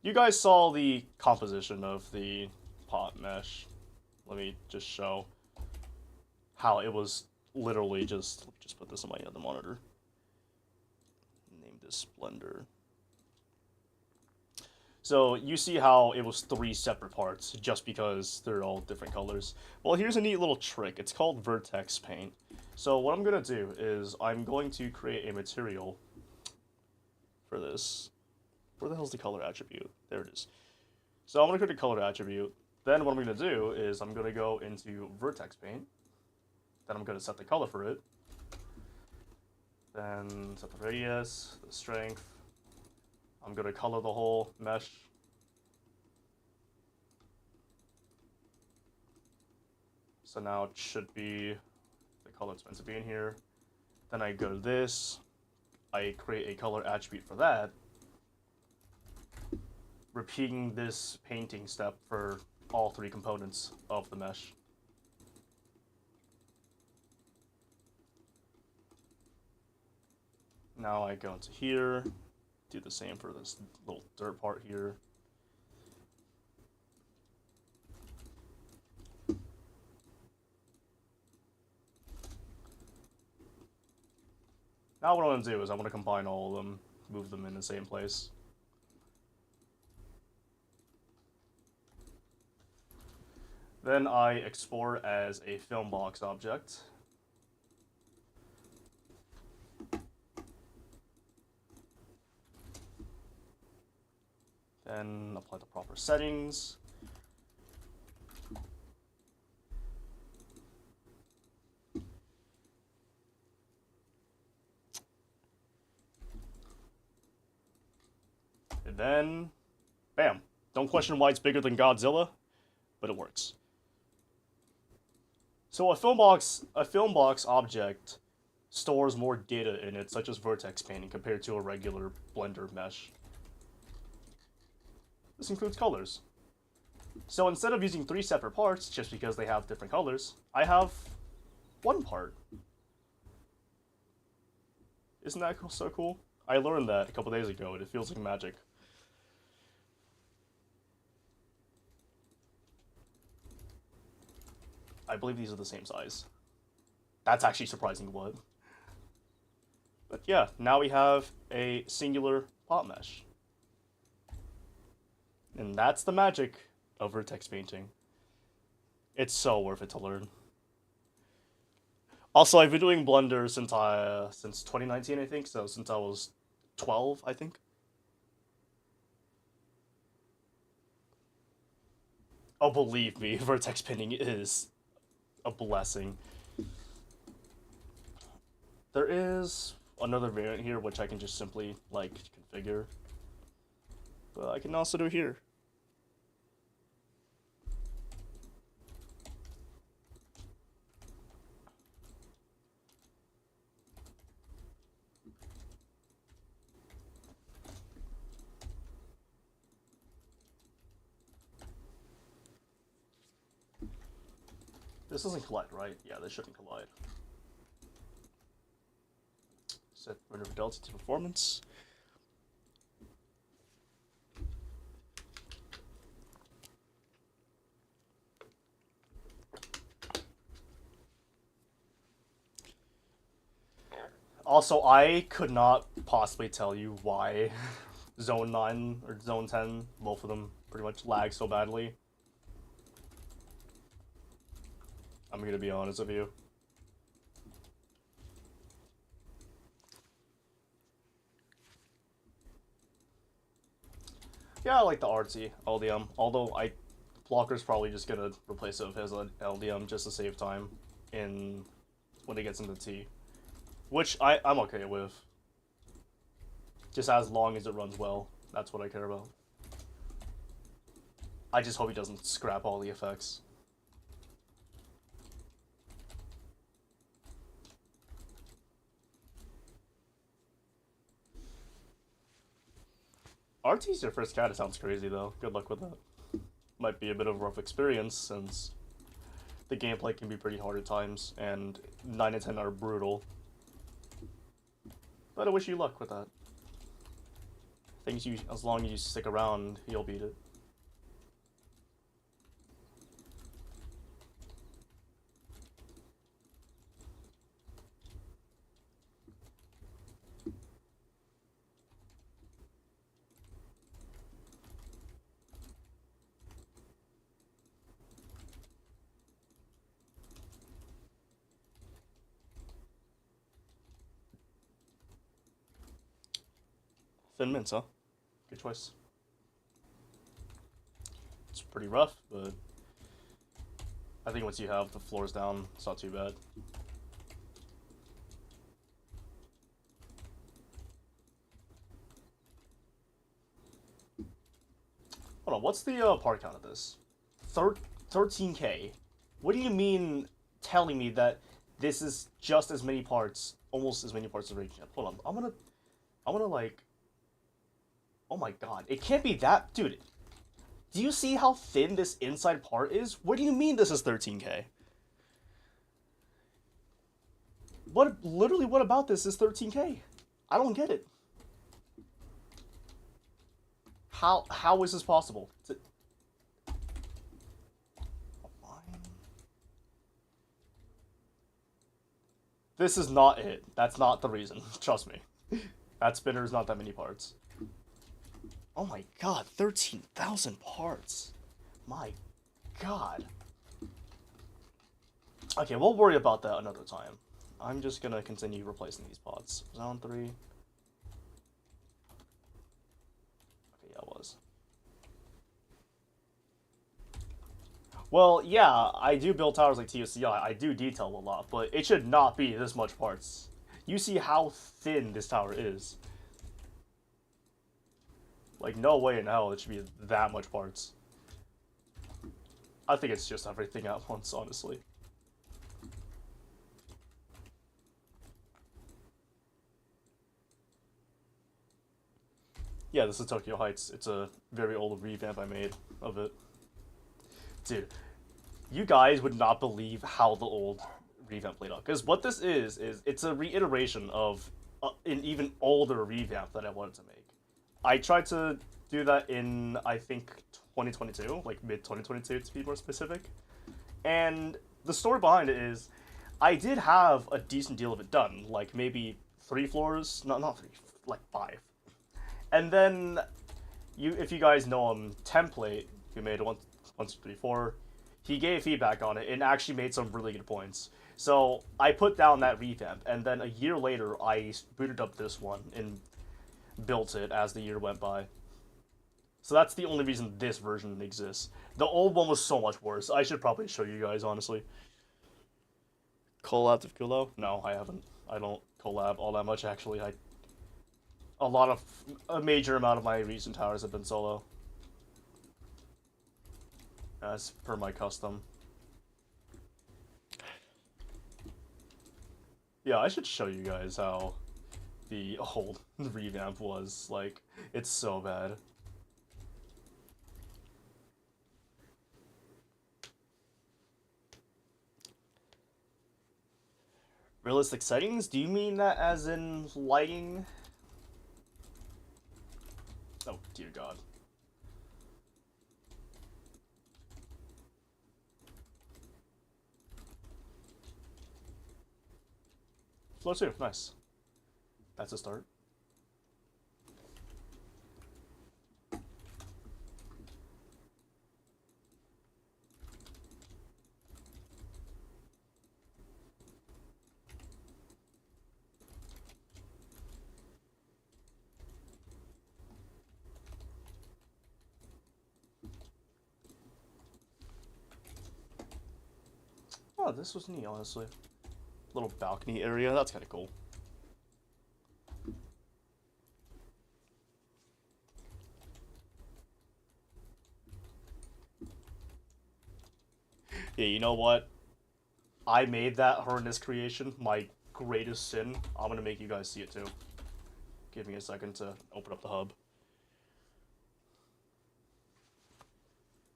[SPEAKER 1] you guys saw the composition of the pot mesh. Let me just show how it was literally just put this on my other monitor. Name this Blender. So you see how it was 3 separate parts just because they're all different colors. Well, here's a neat little trick. It's called vertex paint. So what I'm going to do is I'm going to create a material for this. Where the hell's the color attribute? There it is. So I'm going to create a color attribute. Then what I'm going to do is I'm going to go into vertex paint. Then I'm going to set the color for it. Then set the radius, the strength. I'm going to color the whole mesh. So now it should be the color it's meant to be in here. Then I go to this. I create a color attribute for that. Repeating this painting step for all 3 components of the mesh. Now I go into here, do the same for this little dirt part here. Now what I want to do is I want to combine all of them, move them in the same place. Then I export as a film box object. Then apply the proper settings. And then, bam. Don't question why it's bigger than Godzilla, but it works. So a film box object stores more data in it, such as vertex painting, compared to a regular Blender mesh. This includes colors. So instead of using 3 separate parts, just because they have different colors, I have 1 part. Isn't that so cool? I learned that a couple days ago, and it feels like magic. I believe these are the same size. That's actually surprising what. But yeah, now we have a singular pot mesh. And that's the magic of vertex painting. It's so worth it to learn. Also, I've been doing Blender since 2019, I think, so since I was 12, I think. Oh, believe me, vertex pinning is a blessing. There is another variant here which I can just simply like configure, but I can also do here. This doesn't collide, right? Yeah, this shouldn't collide. Set render fidelity to performance. Also, I could not possibly tell you why Zone 9 or Zone 10, both of them pretty much lag so badly. I'm gonna be honest with you. Yeah, I like the artsy LDM, although Blocker's probably just gonna replace it with his LDM just to save time in when it gets into T. Which I'm okay with. Just as long as it runs well. That's what I care about. I just hope he doesn't scrap all the effects. RT's your first cat, it sounds crazy though. Good luck with that. Might be a bit of a rough experience since the gameplay can be pretty hard at times, and 9 and 10 are brutal. But I wish you luck with that. As long as you stick around, you'll beat it. Thin mints, huh? Good choice. It's pretty rough, but I think once you have the floors down, it's not too bad. Hold on, what's the part count of this? 13k. What do you mean telling me that this is just as many parts, almost as many parts as Rage? Hold on, I'm gonna like, oh my god, it can't be that, dude. Do you see how thin this inside part is? What do you mean this is 13k? What about this is 13k? I don't get it. How is this possible? This is not it. That's not the reason. Trust me. That spinner is not that many parts. Oh my god, 13,000 parts. My god. Okay, we'll worry about that another time. I'm just gonna continue replacing these pods. Zone 3. Okay, yeah, it was. Well, yeah, I do build towers like TOCI. I do detail a lot, but it should not be this much parts. You see how thin this tower is. Like, no way in hell it should be that much parts. I think it's just everything at once, honestly. Yeah, this is Tokyo Heights. It's a very old revamp I made of it. Dude, you guys would not believe how the old revamp played out. Because what this is it's a reiteration of an even older revamp that I wanted to make. I tried to do that in, I think, 2022, like mid-2022 to be more specific. And the story behind it is, I did have a decent deal of it done, like maybe 3 floors, not 3, like 5. And then, if you guys know Template, who made it 1, 2, 3, 4, he gave feedback on it and actually made some really good points. So I put down that revamp, and then a year later, I booted up this one and built it as the year went by. So that's the only reason this version exists. The old one was so much worse. I should probably show you guys, honestly. Collab with Kulo? No, I haven't. I don't collab all that much, actually. A major amount of my recent towers have been solo. As per my custom. Yeah, I should show you guys how the old revamp was. Like, it's so bad. Realistic settings? Do you mean that as in lighting? Oh, dear God. Floor 2, nice. That's a start. Oh, this was neat, honestly. Little balcony area, that's kind of cool. Yeah, you know what? I made that horrendous creation my greatest sin. I'm gonna make you guys see it too. Give me a second to open up the hub.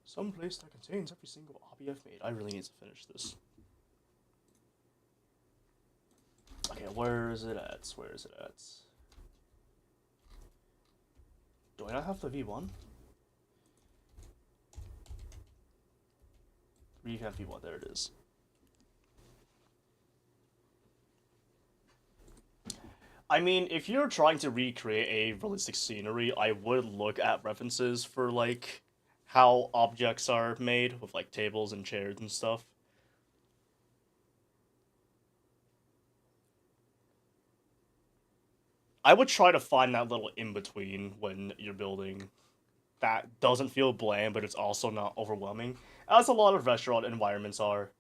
[SPEAKER 1] Some place that contains every single hobby I've made. I really need to finish this. Okay, where is it at? Where is it at? Do I not have the V1? Revamp V1, there it is. I mean, if you're trying to recreate a realistic scenery, I would look at references for, like, how objects are made with, like, tables and chairs and stuff. I would try to find that little in-between when you're building that doesn't feel bland, but it's also not overwhelming, as a lot of restaurant environments are.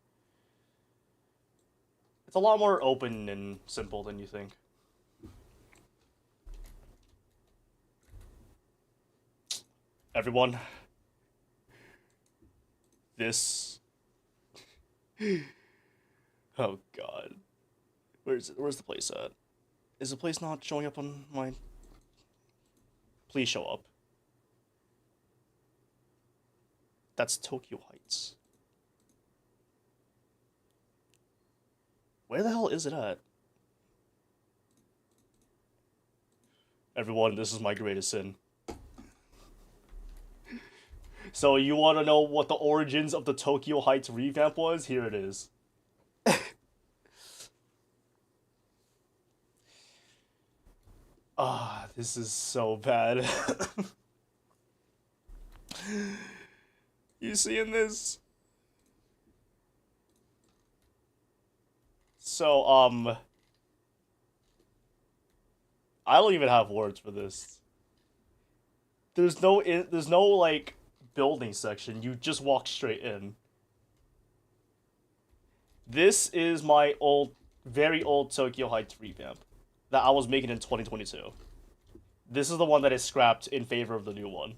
[SPEAKER 1] It's a lot more open and simple than you think. Everyone, this... Oh god. Where's the place at? Is the place not showing up on my... Please show up. That's Tokyo Heights. Where the hell is it at? Everyone, this is my greatest sin. So you want to know what the origins of the Tokyo Heights revamp was? Here it is. Ah, this is so bad. You seeing this? So, I don't even have words for this. There's no like building section. You just walk straight in. This is my very old Tokyo Heights revamp that I was making in 2022. This is the one that is scrapped in favor of the new one.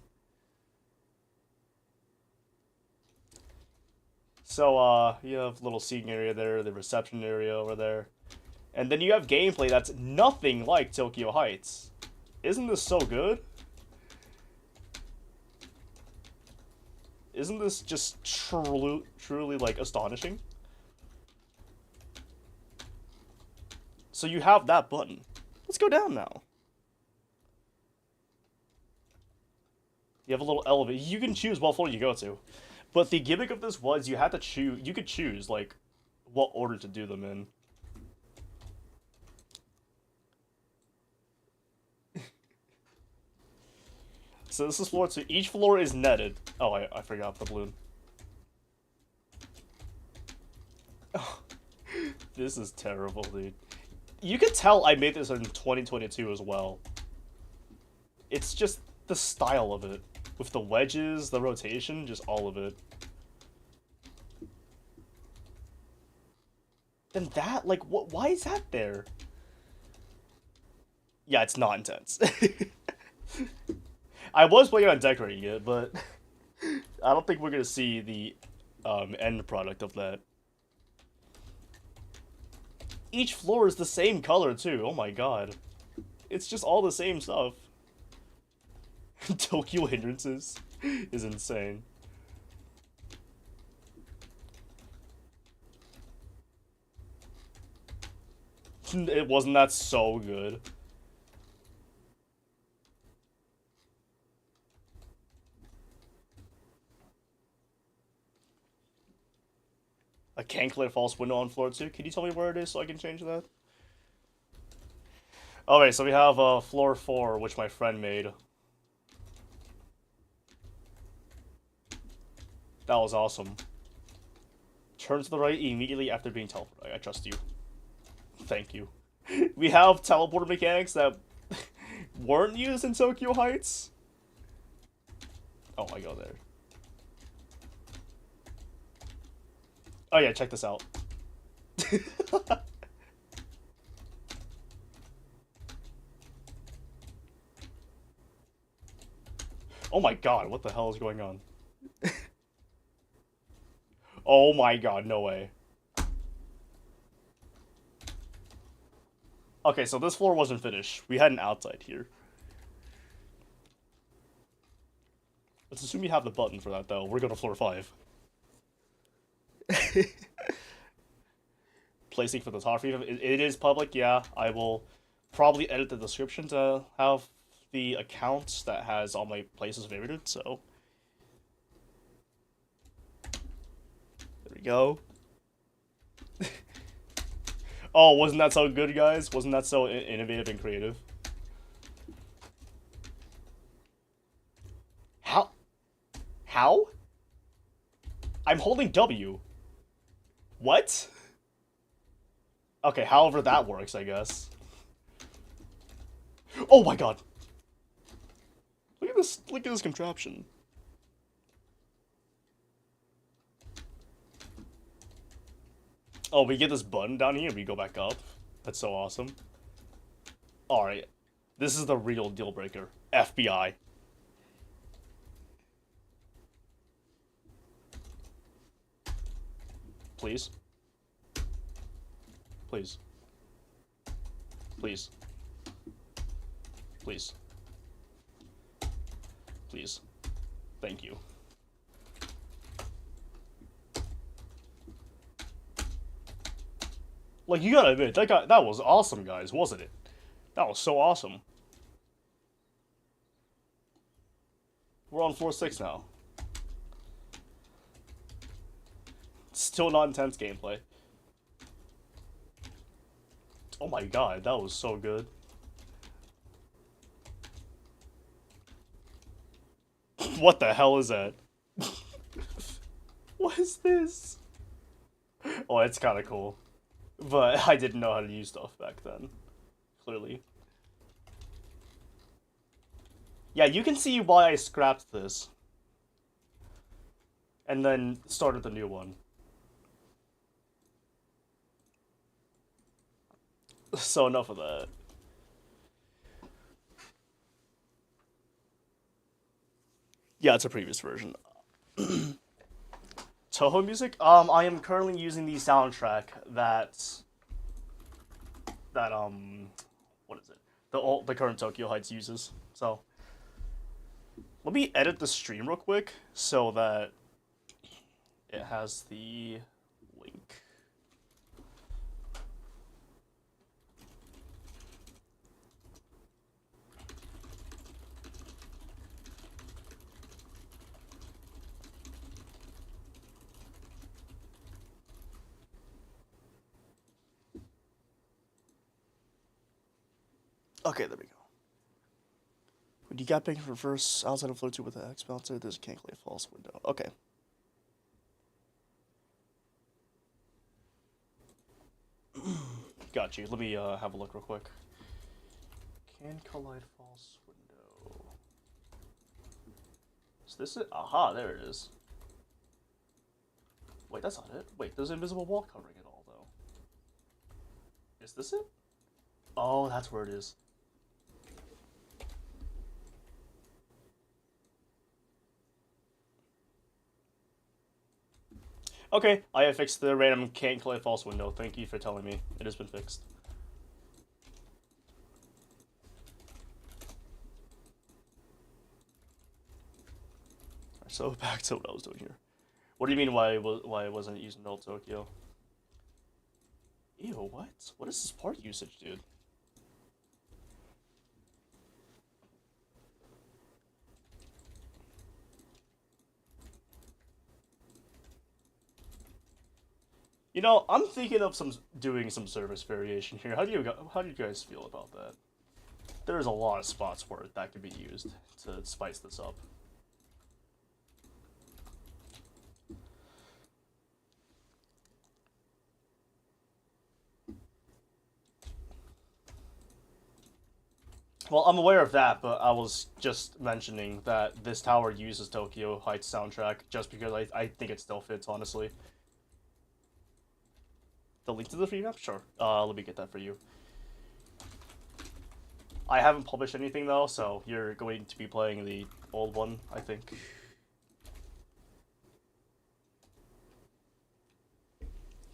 [SPEAKER 1] So, you have a little seating area there, the reception area over there. And then you have gameplay that's nothing like Tokyo Heights. Isn't this so good? Isn't this just truly, like, astonishing? So you have that button. Let's go down now. You have a little elevator. You can choose what floor you go to. But the gimmick of this was you had to choose, you could choose, like, what order to do them in. So this is floor 2. Each floor is netted. Oh, I forgot the balloon. Oh, this is terrible, dude. You can tell I made this in 2022 as well. It's just the style of it. With the wedges, the rotation, just all of it. Then that, like, what? Why is that there? Yeah, it's not intense. I was planning on decorating it, but I don't think we're gonna see the end product of that. Each floor is the same color too. Oh my god, it's just all the same stuff. Tokyo hindrances is insane. It wasn't that so good. I can't clear false window on floor 2. Can you tell me where it is so I can change that? Okay, so we have floor 4, which my friend made. That was awesome. Turn to the right immediately after being teleported. I trust you. Thank you. We have teleporter mechanics that weren't used in Tokyo Heights. Oh, I go there. Oh yeah, check this out. Oh my god, what the hell is going on? Oh my god, no way. Okay, so this floor wasn't finished. We had an outside here. Let's assume you have the button for that, though. We're going to floor 5. Placing photography. It is public, yeah. I will probably edit the description to have the account that has all my places favorited, so. There we go. Oh, wasn't that so good, guys? Wasn't that so innovative and creative? How? How? I'm holding W. What? Okay, however that works, I guess. Oh my god! Look at this contraption. Oh, we get this button down here and we go back up. That's so awesome. Alright. This is the real deal breaker. FBI. Please. Please. Please. Please. Please. Thank you. Like, you gotta admit, that was awesome, guys, wasn't it? That was so awesome. We're on floor 6 now. Still not intense gameplay. Oh my god, that was so good. What the hell is that? What is this? Oh, it's kind of cool. But I didn't know how to use stuff back then. Clearly. Yeah, you can see why I scrapped this. And then started the new one. So enough of that. Yeah, it's a previous version. Toho music? I am currently using the soundtrack that what is it? The current Tokyo Heights uses. So let me edit the stream real quick so that it has the link. Okay, there we go. When you got back reverse outside of floor 2 with the X bouncer, there's a can't clear false window. Okay. Got you. Let me have a look real quick. Can collide false window. this it? Aha, there it is. Wait, that's not it. Wait, there's an invisible wall covering it all, though. Is this it? Oh, that's where it is. Okay, I have fixed the random can't collect false window. Thank you for telling me. It has been fixed. So back to what I was doing here. What do you mean why I wasn't using Old Tokyo? Ew, what? What is this part usage, dude? You know, I'm thinking of doing some service variation here. How do you guys feel about that? There's a lot of spots where that could be used to spice this up. Well, I'm aware of that, but I was just mentioning that this tower uses Tokyo Heights soundtrack just because I think it still fits, honestly. The link to the free map? Sure. Let me get that for you. I haven't published anything, though, so you're going to be playing the old one, I think.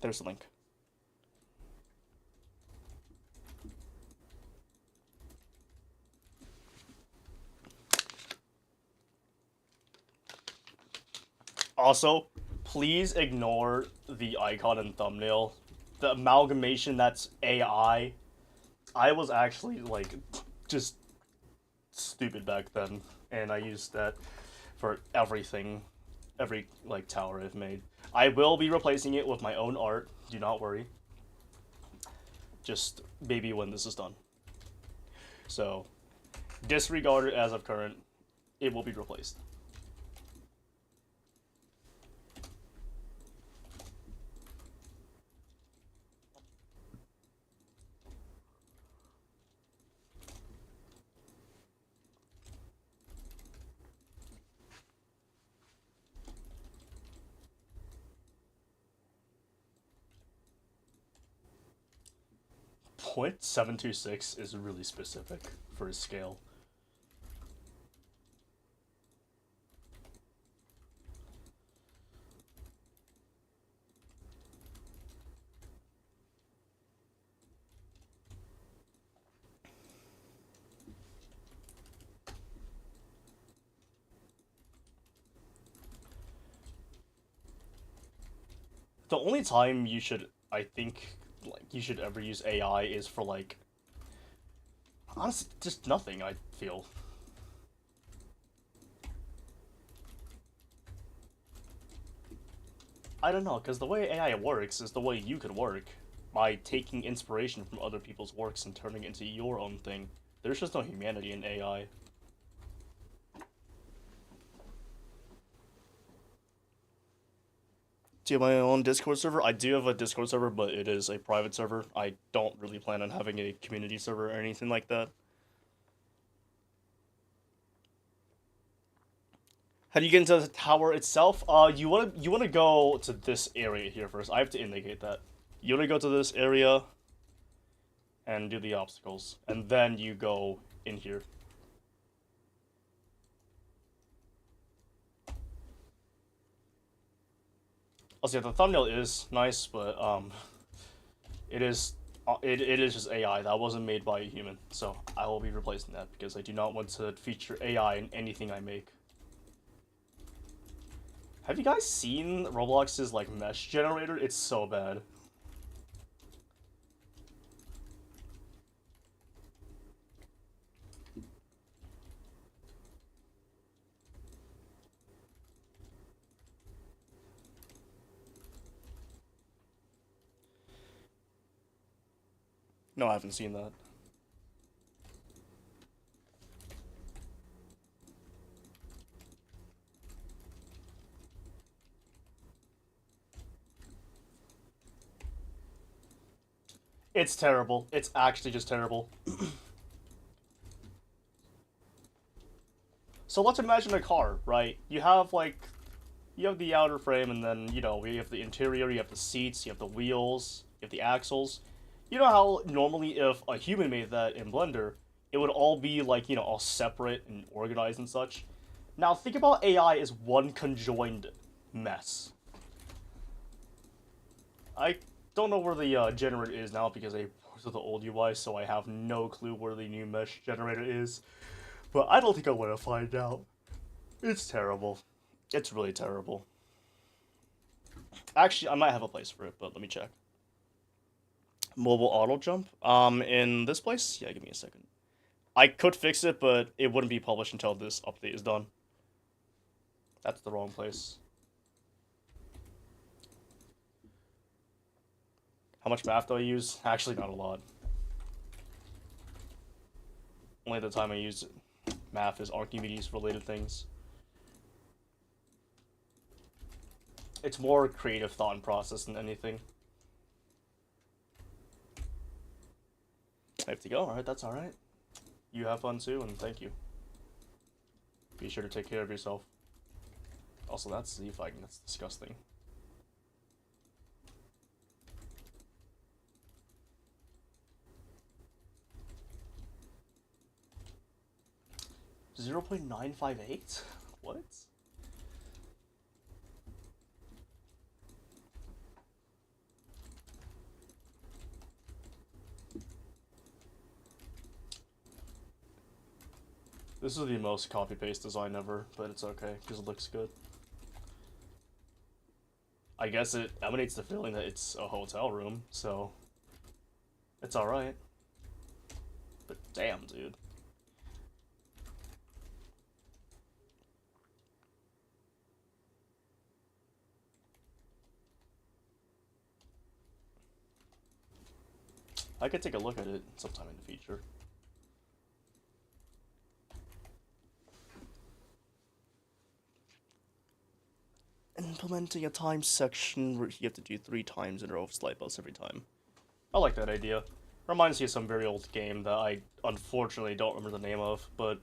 [SPEAKER 1] There's the link. Also, please ignore the icon and thumbnail. The amalgamation that's AI. I was actually, like, just stupid back then, and I used that for everything. Every, like, tower I've made. I will be replacing it with my own art. Do not worry. Just maybe when this is done. So, disregard it as of current. It will be replaced. 0.726 is really specific for his scale. The only time you should, I think, like, you should ever use AI is for, like, honestly, just nothing, I feel. I don't know, because the way AI works is the way you could work, by taking inspiration from other people's works and turning it into your own thing. There's just no humanity in AI. Do you have my own Discord server? I do have a Discord server, but it is a private server. I don't really plan on having a community server or anything like that. How do you get into the tower itself? You wanna go to this area here first. I have to indicate that. You wanna go to this area and do the obstacles, and then you go in here. Also, yeah, the thumbnail is nice, but it is it is just AI. That wasn't made by a human, so I will be replacing that because I do not want to feature AI in anything I make. Have you guys seen Roblox's, like, mesh generator? It's so bad. No, I haven't seen that. It's terrible. It's actually just terrible. So let's imagine a car, right? You have the outer frame, and then you have the interior, you have the seats, you have the wheels, you have the axles. You know how normally if a human made that in Blender, it would all be like all separate and organized and such. Now think about AI as one conjoined mess. I don't know where the generator is now because I ported the old UI, so I have no clue where the new mesh generator is. But I don't think I want to find out. It's terrible. It's really terrible. Actually, I might have a place for it, but let me check. Mobile auto jump. In this place? Yeah, give me a second. I could fix it, but it wouldn't be published until this update is done. That's the wrong place. How much math do I use? Actually, not a lot. Only the time I use math is Archimedes related things. It's more creative thought and process than anything. I have to go. Alright, that's alright. You have fun too, and thank you. Be sure to take care of yourself. Also, that's the fighting. That's disgusting. .958? What? This is the most copy-paste design ever, but it's okay, because it looks good. I guess it emanates the feeling that it's a hotel room, so it's alright. But damn, dude. I could take a look at it sometime in the future. Implementing a time section where you have to do 3 times in a row of slide bus every time. I like that idea. Reminds me of some very old game that I unfortunately don't remember the name of, but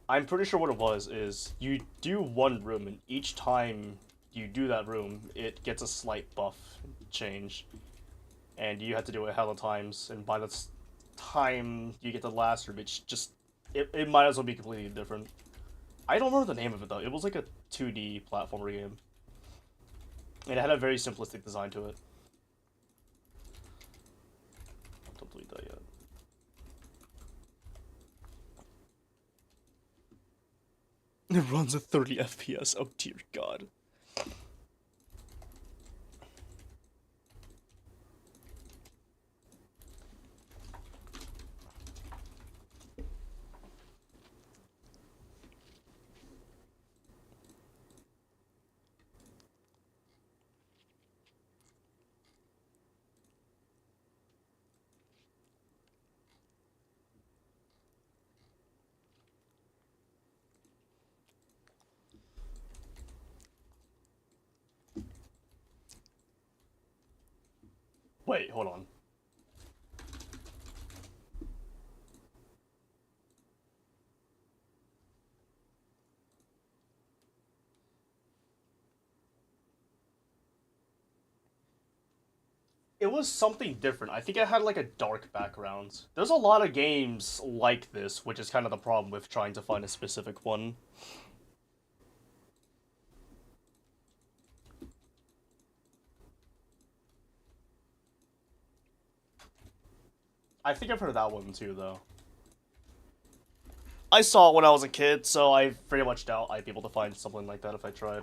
[SPEAKER 1] I'm pretty sure what it was is you do one room, and each time you do that room, it gets a slight buff change. And you have to do it a hell of times, and by the time you get the last room, it's just... It might as well be completely different. I don't remember the name of it, though. It was like a 2D platformer game. And it had a very simplistic design to it. Don't delete that yet. It runs at 30 FPS. Oh dear god. Wait, hold on. It was something different. I think it had like a dark background. There's a lot of games like this, which is kind of the problem with trying to find a specific one. I think I've heard of that one too, though. I saw it when I was a kid, so I very much doubt I'd be able to find something like that if I tried.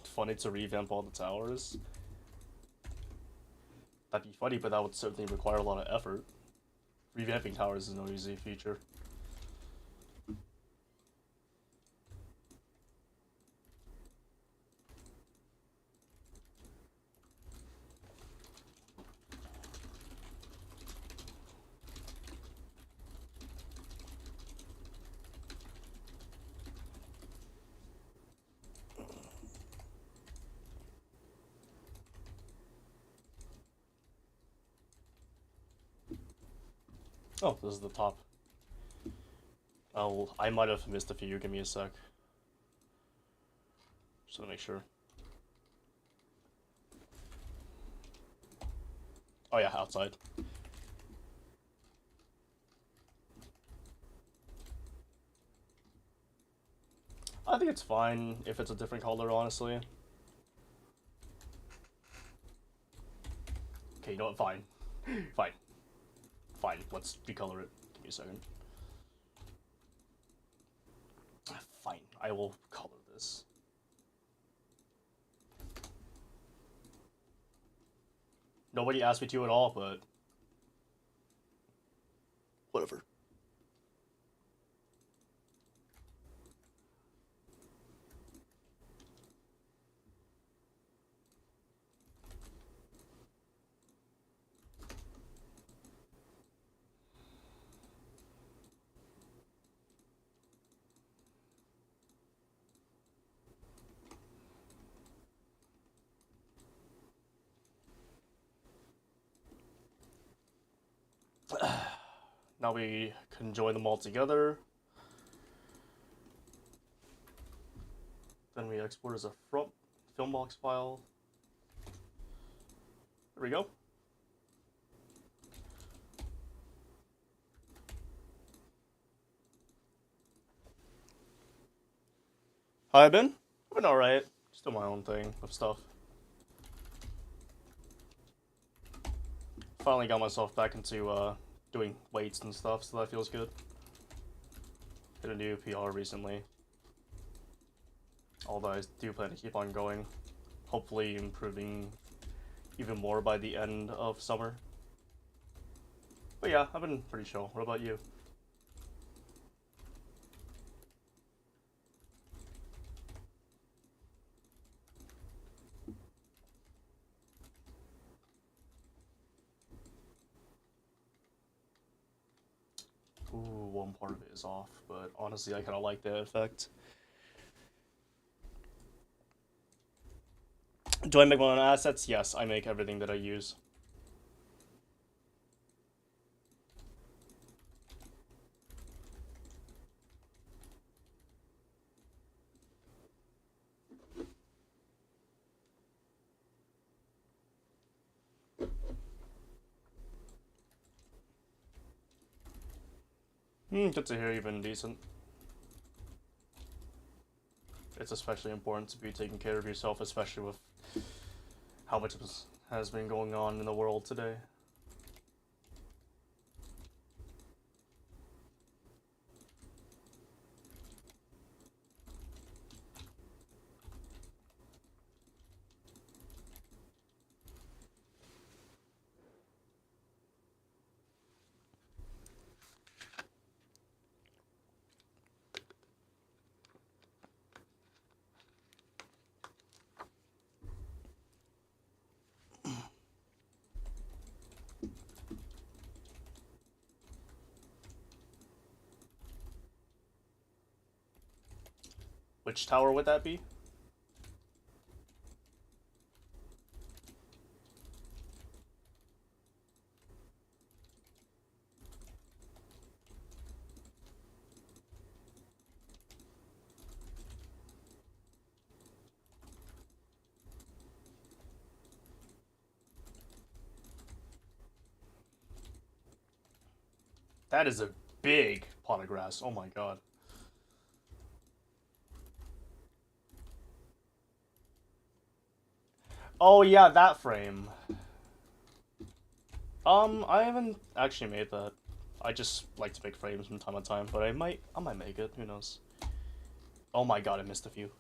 [SPEAKER 1] Funny to revamp all the towers. That'd be funny, but that would certainly require a lot of effort. Revamping towers is no easy feature. Oh, this is the top. Oh, I might have missed a few. Give me a sec. Just to make sure. Oh yeah, outside. I think it's fine if it's a different color, honestly. Okay, you know what? Fine. Fine. Fine. Let's recolor it. Give me a second. Fine. I will color this. Nobody asked me to at all, but whatever. Now we can join them all together. Then we export as a film box file. There we go. How I been? I've been alright. Just doing my own thing of stuff. Finally got myself back into doing weights and stuff, so that feels good. Hit a new PR recently. Although I do plan to keep on going. Hopefully improving even more by the end of summer. But yeah, I've been pretty chill. What about you? Ooh, one part of it is off, but honestly, I kind of like the effect. Do I make my own assets? Yes, I make everything that I use. Good to hear you've been decent. It's especially important to be taking care of yourself, especially with how much has been going on in the world today. Which tower would that be? That is a big pot of grass. Oh my god. Oh yeah, that frame. I haven't actually made that. I just like to make frames from time to time, but I might make it. Who knows? Oh my god, I missed a few.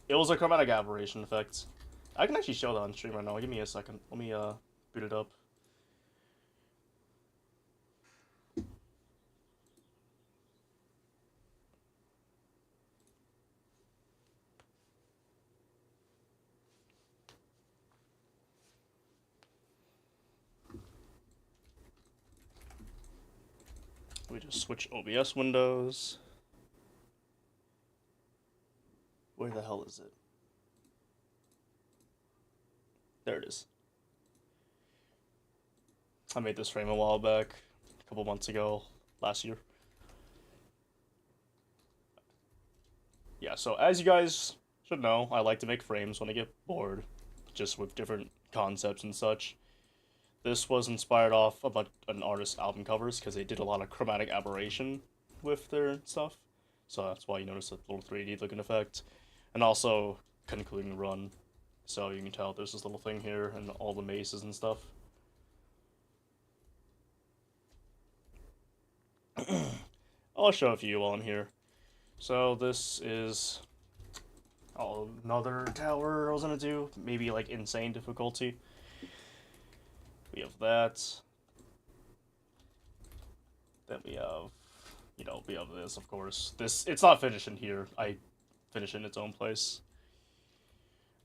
[SPEAKER 1] It was a chromatic aberration effect. I can actually show that on stream right now. Give me a second. Let me boot it up. We just switch OBS windows. Where the hell is it? There it is. I made this frame a while back, a couple months ago, last year. Yeah, so as you guys should know, I like to make frames when I get bored, just with different concepts and such. This was inspired off of an artist's album covers because they did a lot of chromatic aberration with their stuff. So that's why you notice a little 3D looking effect. And also concluding the run. So you can tell there's this little thing here and all the mazes and stuff. I'll show a few while I'm here. So this is another tower I was gonna do. Maybe like insane difficulty. We have that. Then we have, we have this, of course. It's not finished in here. I finish it in its own place.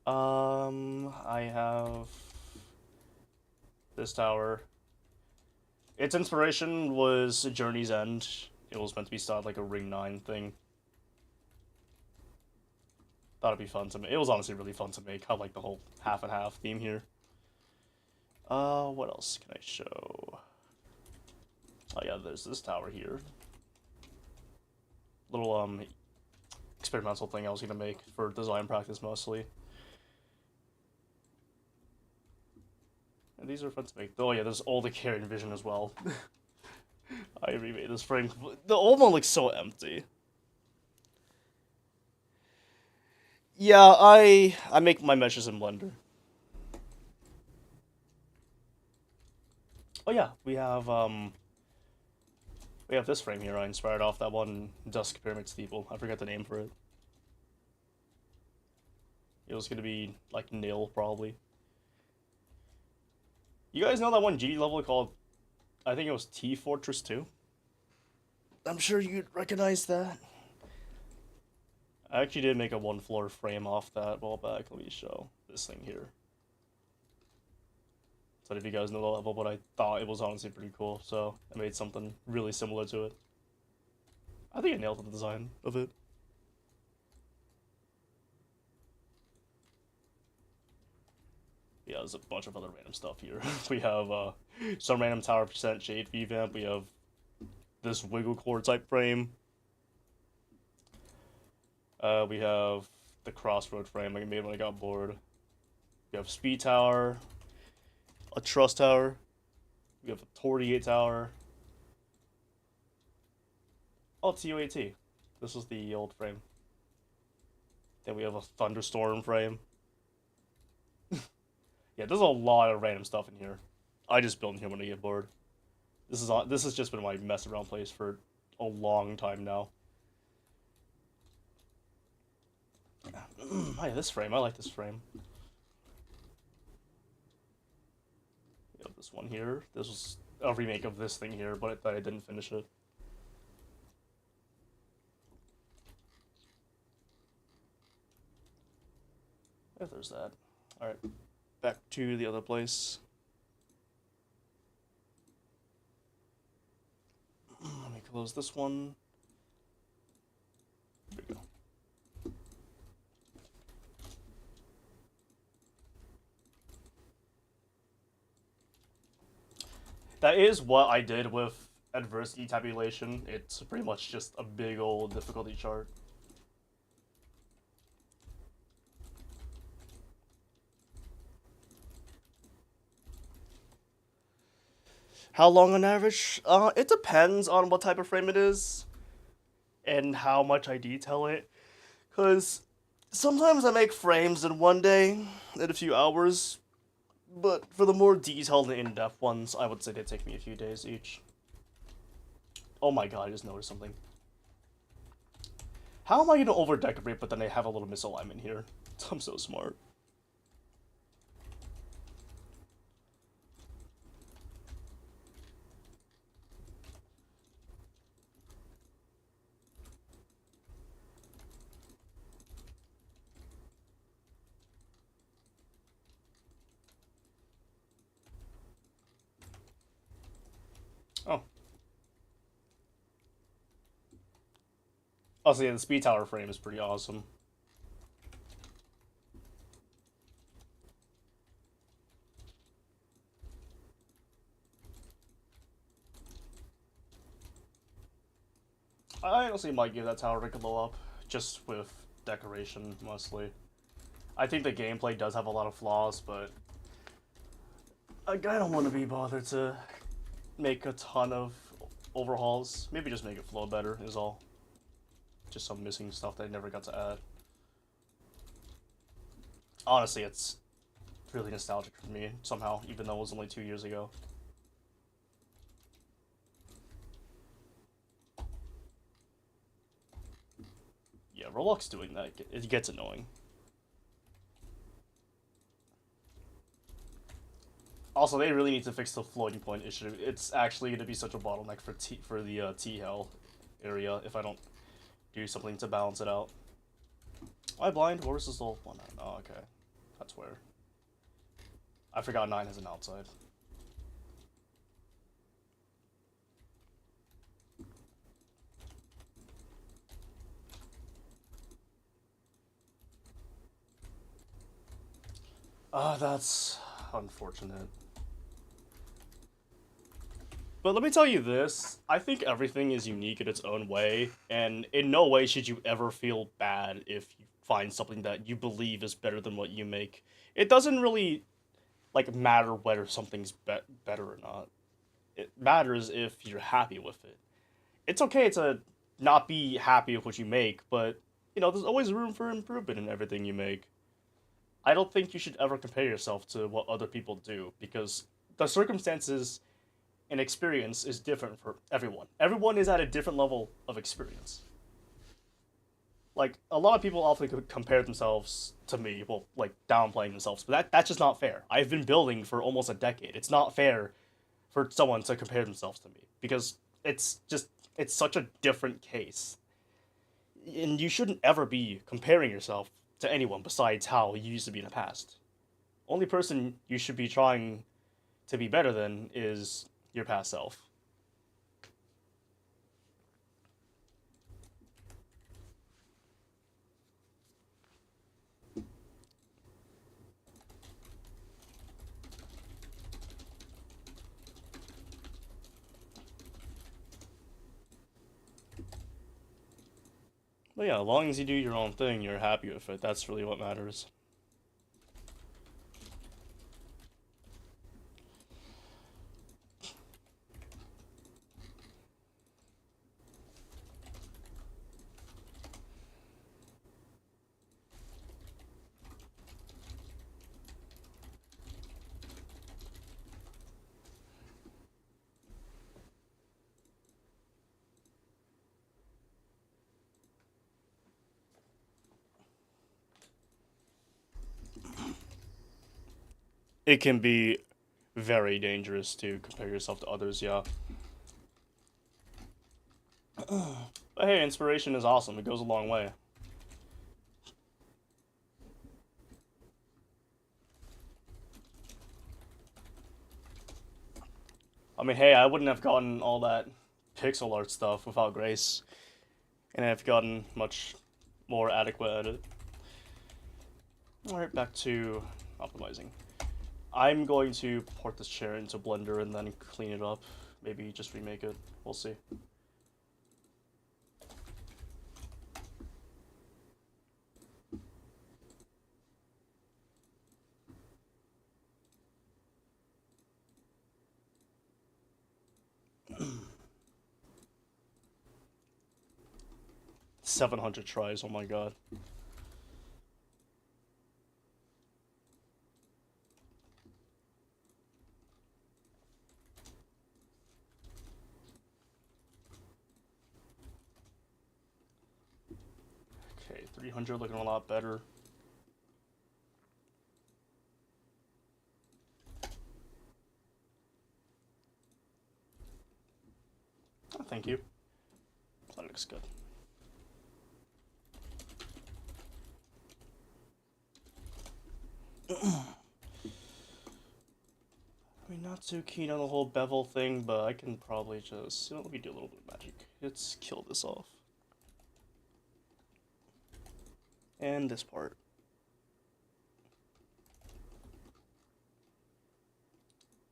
[SPEAKER 1] I have this tower. Its inspiration was Journey's End. It was meant to be styled like a Ring 9 thing. Thought it'd be fun to make. It was honestly really fun to make. I like the whole half and half theme here. What else can I show? Oh yeah, there's this tower here. Little, experimental thing I was gonna make for design practice mostly. And these are fun to make. Oh yeah, there's all the Carrion Vision as well. I remade this frame. The old one looks so empty. Yeah, I make my meshes in Blender. Oh yeah, we have this frame here. I inspired off that one Dusk Pyramid Steeple. I forgot the name for it. It was gonna be like nil probably. You guys know that one GD level called, I think it was T Fortress 2? I'm sure you'd recognize that. I actually did make a one floor frame off that a while back. Let me show this thing here. So if you guys know the level, but I thought it was honestly pretty cool, so I made something really similar to it. I think I nailed the design of it. Yeah, there's a bunch of other random stuff here. We have some random tower percent shade revamp. We have this wiggle core type frame. We have the crossroad frame I made when I got bored. We have speed tower, a truss tower. We have a Tortiate tower. Oh, TOAT. This was the old frame. Then we have a thunderstorm frame. Yeah, there's a lot of random stuff in here. I just build in here when I get bored. This has just been my mess around place for a long time now. Oh yeah, this frame. I like this frame. We have this one here. This was a remake of this thing here, but I didn't finish it. Yeah, there's that. Alright, back to the other place. Let me close this one. There we go. That is what I did with adversity tabulation. It's pretty much just a big old difficulty chart. How long on average? It depends on what type of frame it is and how much I detail it. Because sometimes I make frames in one day, in a few hours, but for the more detailed and in-depth ones, I would say they take me a few days each. Oh my god, I just noticed something. How am I going to over-decorate, but then I have a little misalignment here? I'm so smart. Oh. Also, yeah, the speed tower frame is pretty awesome. I honestly might give that tower to glow up, just with decoration mostly. I think the gameplay does have a lot of flaws, but I don't want to be bothered to make a ton of overhauls. Maybe just make it flow better is all. Just some missing stuff that I never got to add. Honestly, it's really nostalgic for me somehow, even though it was only 2 years ago. Yeah, Roblox doing that, it gets annoying. Also, they really need to fix the floating point issue. It's actually going to be such a bottleneck for the T Hell area if I don't do something to balance it out. Am I blind? Where was this little one? Oh, okay. That's where. I forgot 9 has an outside. Ah, that's unfortunate. But let me tell you this, I think everything is unique in its own way, and in no way should you ever feel bad if you find something that you believe is better than what you make. It doesn't really like matter whether something's better or not. It matters if you're happy with it. It's okay to not be happy with what you make, but there's always room for improvement in everything you make. I don't think you should ever compare yourself to what other people do because the circumstances and experience is different for everyone. Everyone is at a different level of experience. Like a lot of people often compare themselves to me, well, like downplaying themselves, but that's just not fair. I've been building for almost a decade. It's not fair for someone to compare themselves to me because it's such a different case. And you shouldn't ever be comparing yourself to anyone besides how you used to be in the past. Only person you should be trying to be better than is your past self. But yeah, as long as you do your own thing, you're happy with it. That's really what matters. 'It can be very dangerous to compare yourself to others, yeah. But hey, inspiration is awesome. It goes a long way. I mean, hey, I wouldn't have gotten all that pixel art stuff without Grace, and I've gotten much more adequate at it. Alright, back to optimizing. I'm going to port this chair into Blender and then clean it up. Maybe just remake it. We'll see. $700 tries, oh my god. Okay, 300 looking a lot better. Oh, thank you. That looks good. I mean, not not too keen on the whole bevel thing, but I can probably just, let me do a little bit of magic. Let's kill this off. And this part.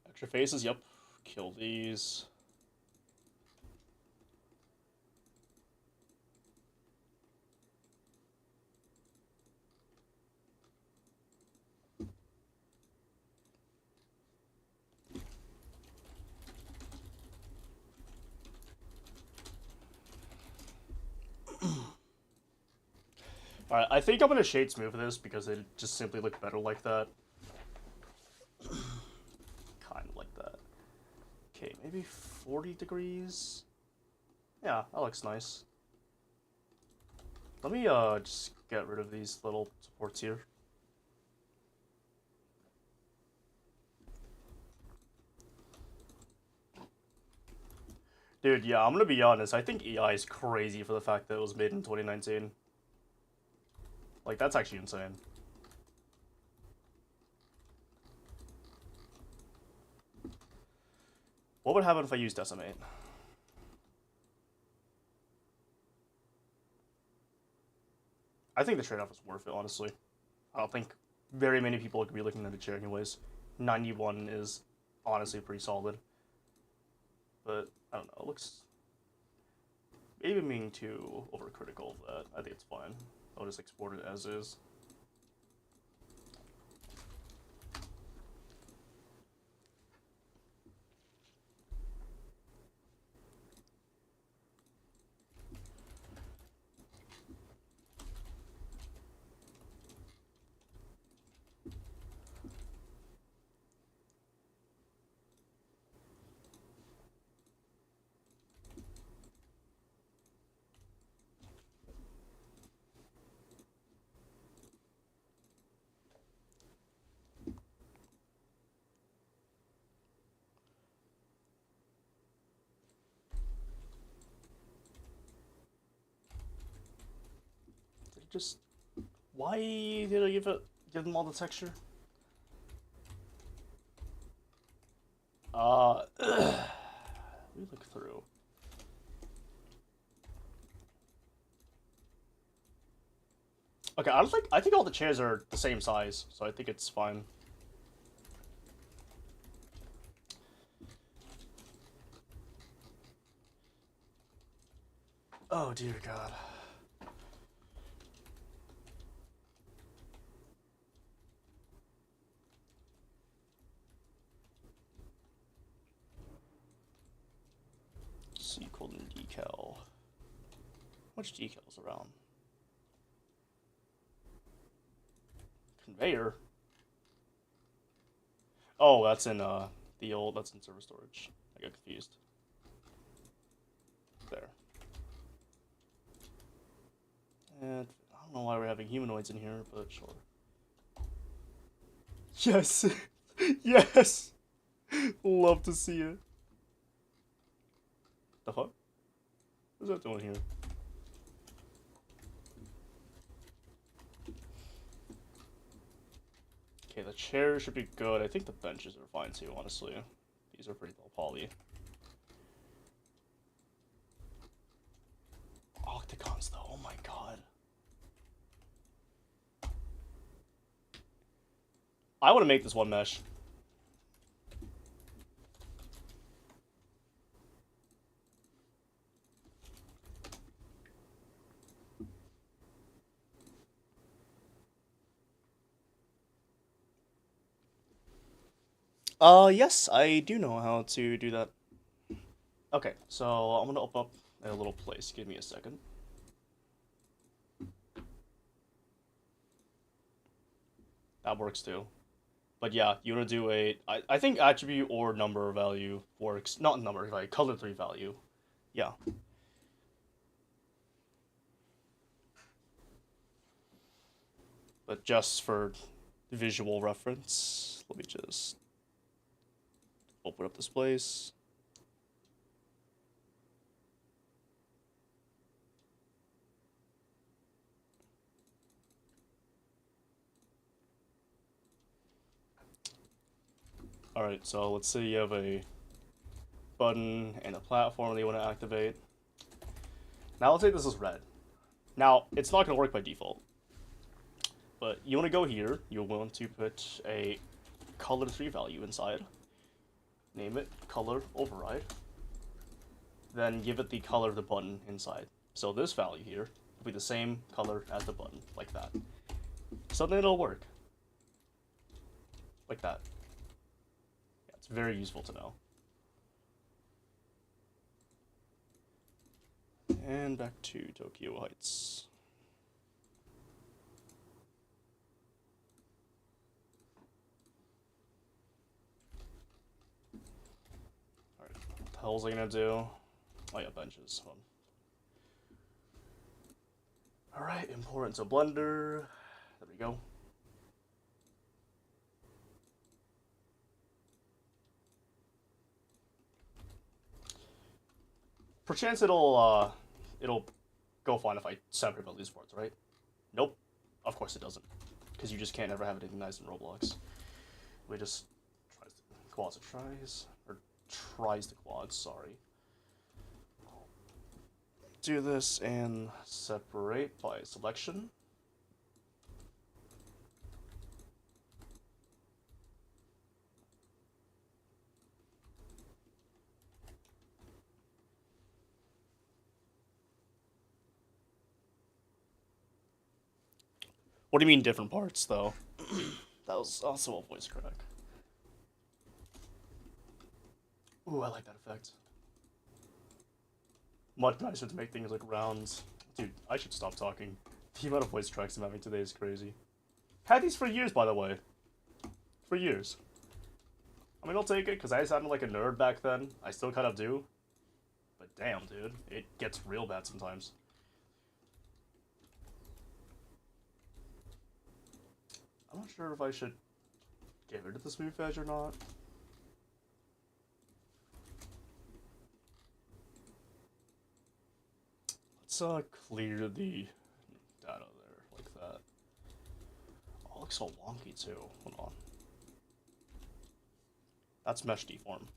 [SPEAKER 1] Extra faces, yep. Kill these. Alright, I think I'm gonna shade smooth this because it just simply look better like that. Kind of like that. Okay, maybe 40 degrees? Yeah, that looks nice. Let me just get rid of these little supports here. Dude, yeah, I'm gonna be honest, I think EI is crazy for the fact that it was made in 2019. Like, that's actually insane. What would happen if I used Decimate? I think the trade-off is worth it, honestly. I don't think very many people could be looking at the chair anyways. 91 is honestly pretty solid. But, I don't know, it looks... Maybe I'm being too overcritical of that. I think it's fine. I'll just export it as is. Just why did I give them all the texture? Let me look through. Okay, I think all the chairs are the same size, so I think it's fine. Oh dear God. C colon decal. How much decals around? Conveyor. Oh, that's in that's in server storage. I got confused. There. And I don't know why we're having humanoids in here, but sure. Yes! Yes! Love to see it. The fuck? What's that doing here? Okay, the chairs should be good. I think the benches are fine too, honestly. These are pretty low poly. Octagons though, oh my god. I want to make this one mesh. Yes, I do know how to do that. Okay, so I'm gonna open up a little place. Give me a second. That works too. But yeah, you wanna do I think attribute or number value works. Not number value, color 3 value. Yeah. But just for visual reference, let me just open up this place. Alright, so let's say you have a button and a platform that you want to activate. Now let's say this is red. Now, it's not going to work by default. But you want to go here, you want to put a color 3 value inside. Name it color override. Then give it the color of the button inside. So this value here will be the same color as the button, like that. So then it'll work. Like that. Yeah, it's very useful to know. And back to Tokyo Heights. Alright, what the hell is I gonna do? Oh yeah, benches. Alright, import into Blender. There we go. Perchance it'll go fine if I separate all these parts, right? Nope. Of course it doesn't. Because you just can't ever have anything nice in Roblox. We just tries the quads it tries. Or tries the quads, sorry. Do this and separate by selection. What do you mean different parts, though? That was also a voice crack. Ooh, I like that effect. Much nicer to make things like rounds. Dude, I should stop talking. The amount of voice cracks I'm having today is crazy. Had these for years, by the way. For years. I mean, I'll take it, because I sounded like a nerd back then. I still kind of do. But damn, dude. It gets real bad sometimes. I'm not sure if I should get rid of the smooth edge or not. Let's clear the data there, like that. Oh, it looks so wonky too. Hold on. That's mesh deform.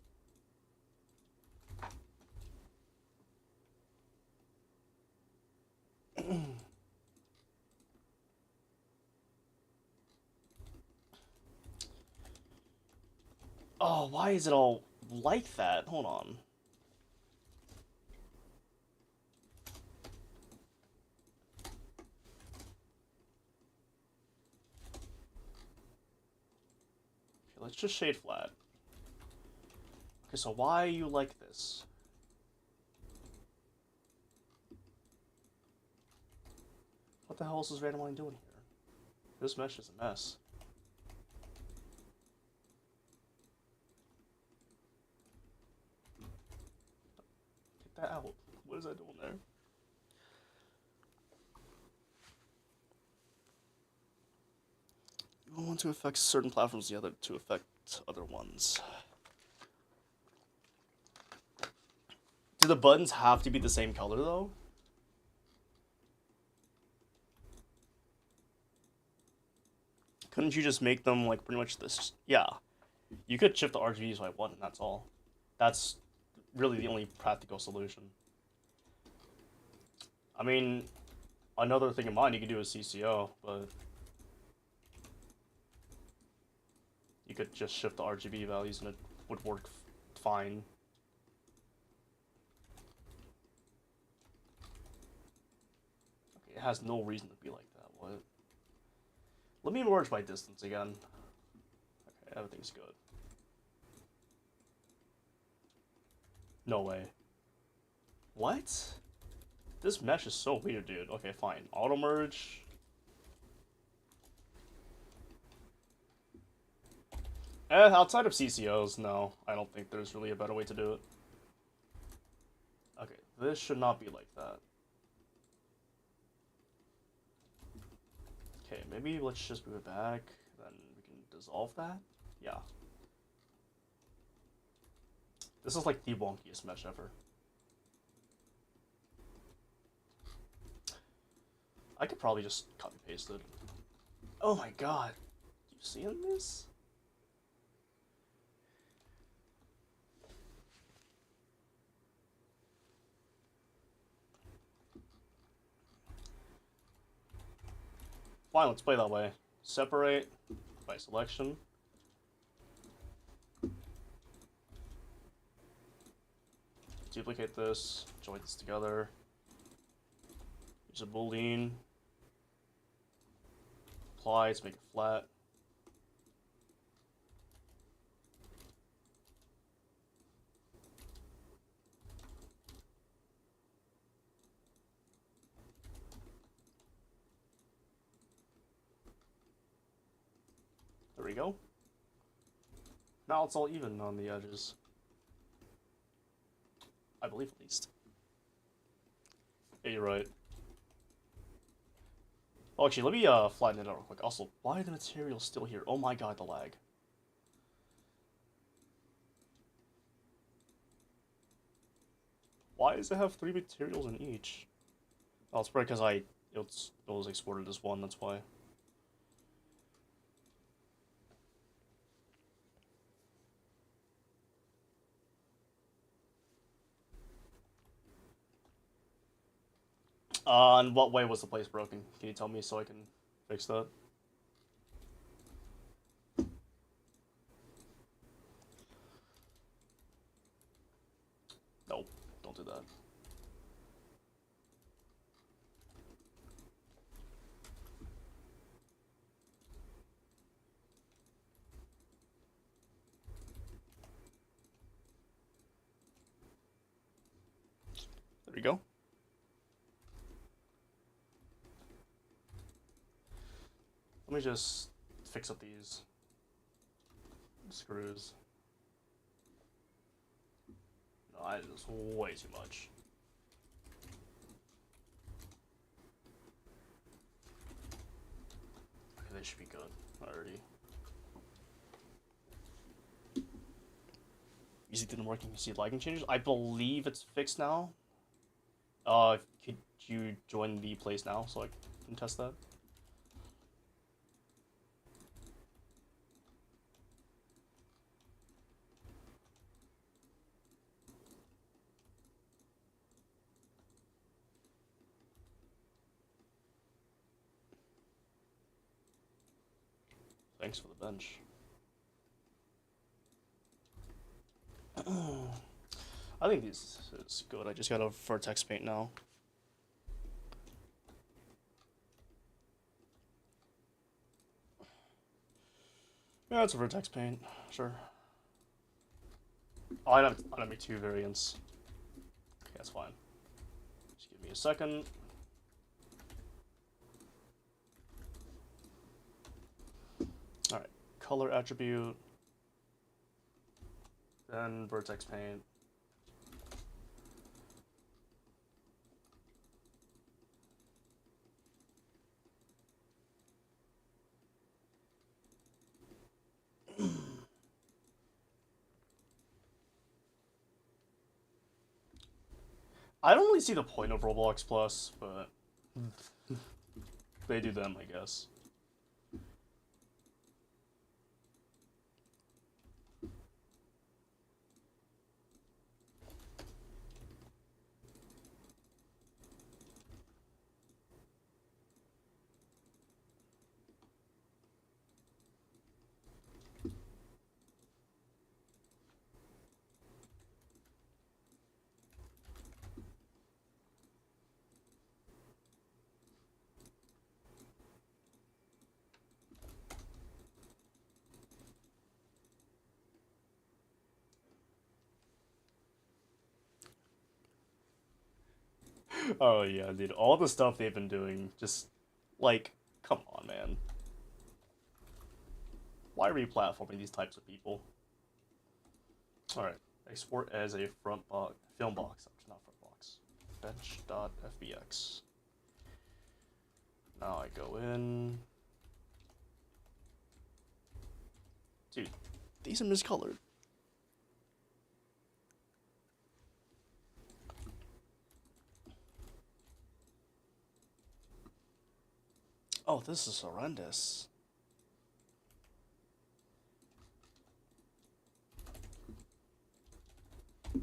[SPEAKER 1] Oh, why is it all like that? Hold on. Okay, let's just shade flat. Okay, so why are you like this? What the hell is this random line doing here? This mesh is a mess. Take that out. What is that doing there? You want to affect certain platforms, the other to affect other ones. Do the buttons have to be the same color though? Couldn't you just make them like pretty much this? Yeah, you could shift the RGBs by one, and that's all. That's really the only practical solution. I mean, another thing in mind you could do is CCO, but you could just shift the RGB values and it would work fine. Okay, it has no reason to be like that. What? Let me merge by distance again. Okay, everything's good. No way. What? This mesh is so weird, dude. Okay, fine. Auto merge. Outside of CCOs, no. I don't think there's really a better way to do it. Okay, this should not be like that. Okay, maybe let's just move it back, then we can dissolve that? Yeah. This is like the wonkiest mesh ever. I could probably just copy paste it. Oh my god. You seeing this? Fine, let's play that way. Separate by selection. Duplicate this, join this together. Use a boolean. Apply to make it flat. There we go. Now it's all even on the edges. I believe, at least. Yeah, you're right. Oh, actually, let me flatten it out real quick. Also, why are the materials still here? Oh my god, the lag. Why does it have 3 materials in each? Oh, it's probably because it was exported as one, that's why. In what way was the place broken? Can you tell me so I can fix that? Nope, don't do that. There we go. Let me just fix up these screws. No, that is way too much. Okay, they should be good already. Easy didn't work. You see lighting changes. I believe it's fixed now. Could you join the place now so I can test that? Thanks for the bench. I think this is good. I just got a vertex paint now. Yeah, it's a vertex paint, sure. Oh, I don't make 2 variants. Okay, that's fine. Just give me a second. Alright, color attribute. Then vertex paint. I don't really see the point of Roblox Plus, but they do them, I guess. Oh yeah, dude. All the stuff they've been doing, just like, come on, man. Why re-platforming these types of people? All right, export as a front box, film box, not front box. Bench.fbx. Now I go in. Dude, these are miscolored. Oh, this is horrendous.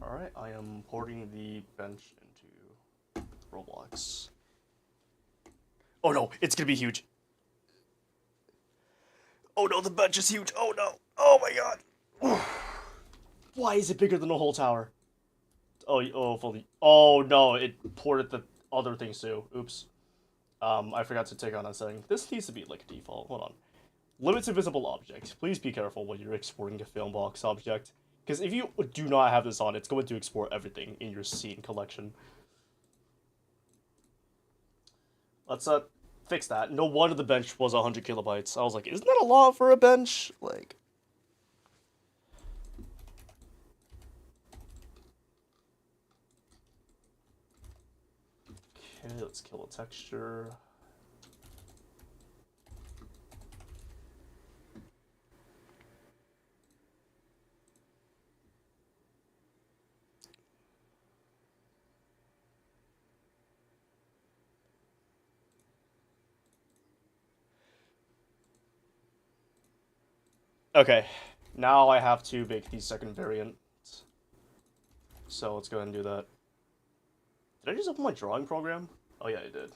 [SPEAKER 1] Alright, I am porting the bench into Roblox. Oh no, it's gonna be huge. Oh no, the bench is huge. Oh no. Oh my god. Why is it bigger than the whole tower? Oh, fully. Oh no, it ported the other things too. Oops. I forgot to take on that setting. This needs to be like a default. Hold on. Limit to visible objects. Please be careful when you're exporting a film box object. Because if you do not have this on, it's going to export everything in your scene collection. Let's fix that. No wonder the bench was 100 kilobytes. I was like, isn't that a lot for a bench? Like, okay, let's kill a texture. Okay, now I have to make the second variant. So let's go ahead and do that. Did I just open my drawing program? Oh yeah, I did.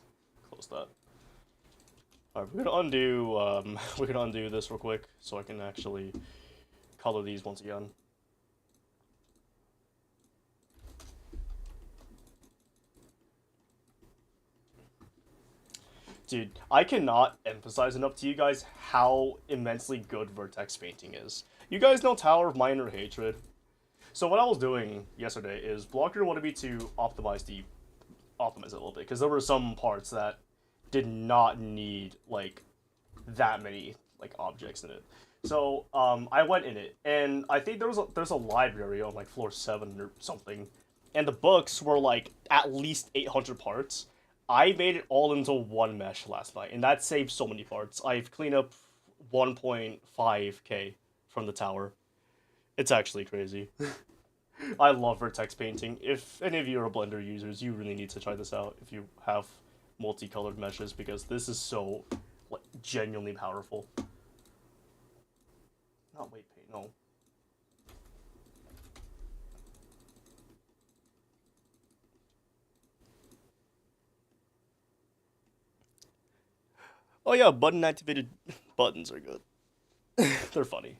[SPEAKER 1] Close that. Alright, we're gonna undo we're gonna undo this real quick so I can actually color these once again. Dude, I cannot emphasize enough to you guys how immensely good vertex painting is. You guys know Tower of Minor Hatred? So what I was doing yesterday is Blocker wanted me to optimize it a little bit because there were some parts that did not need like that many like objects in it. So I went in it, and I think there's a library on like floor 7 or something, and the books were like at least 800 parts. I made it all into one mesh last night, and that saved so many parts. I've cleaned up 1.5k from the tower. It's actually crazy. I love vertex painting. If any of you are Blender users, you really need to try this out if you have multicolored meshes, because this is so like genuinely powerful. Not weight paint, no. Oh yeah, button activated buttons are good. They're funny.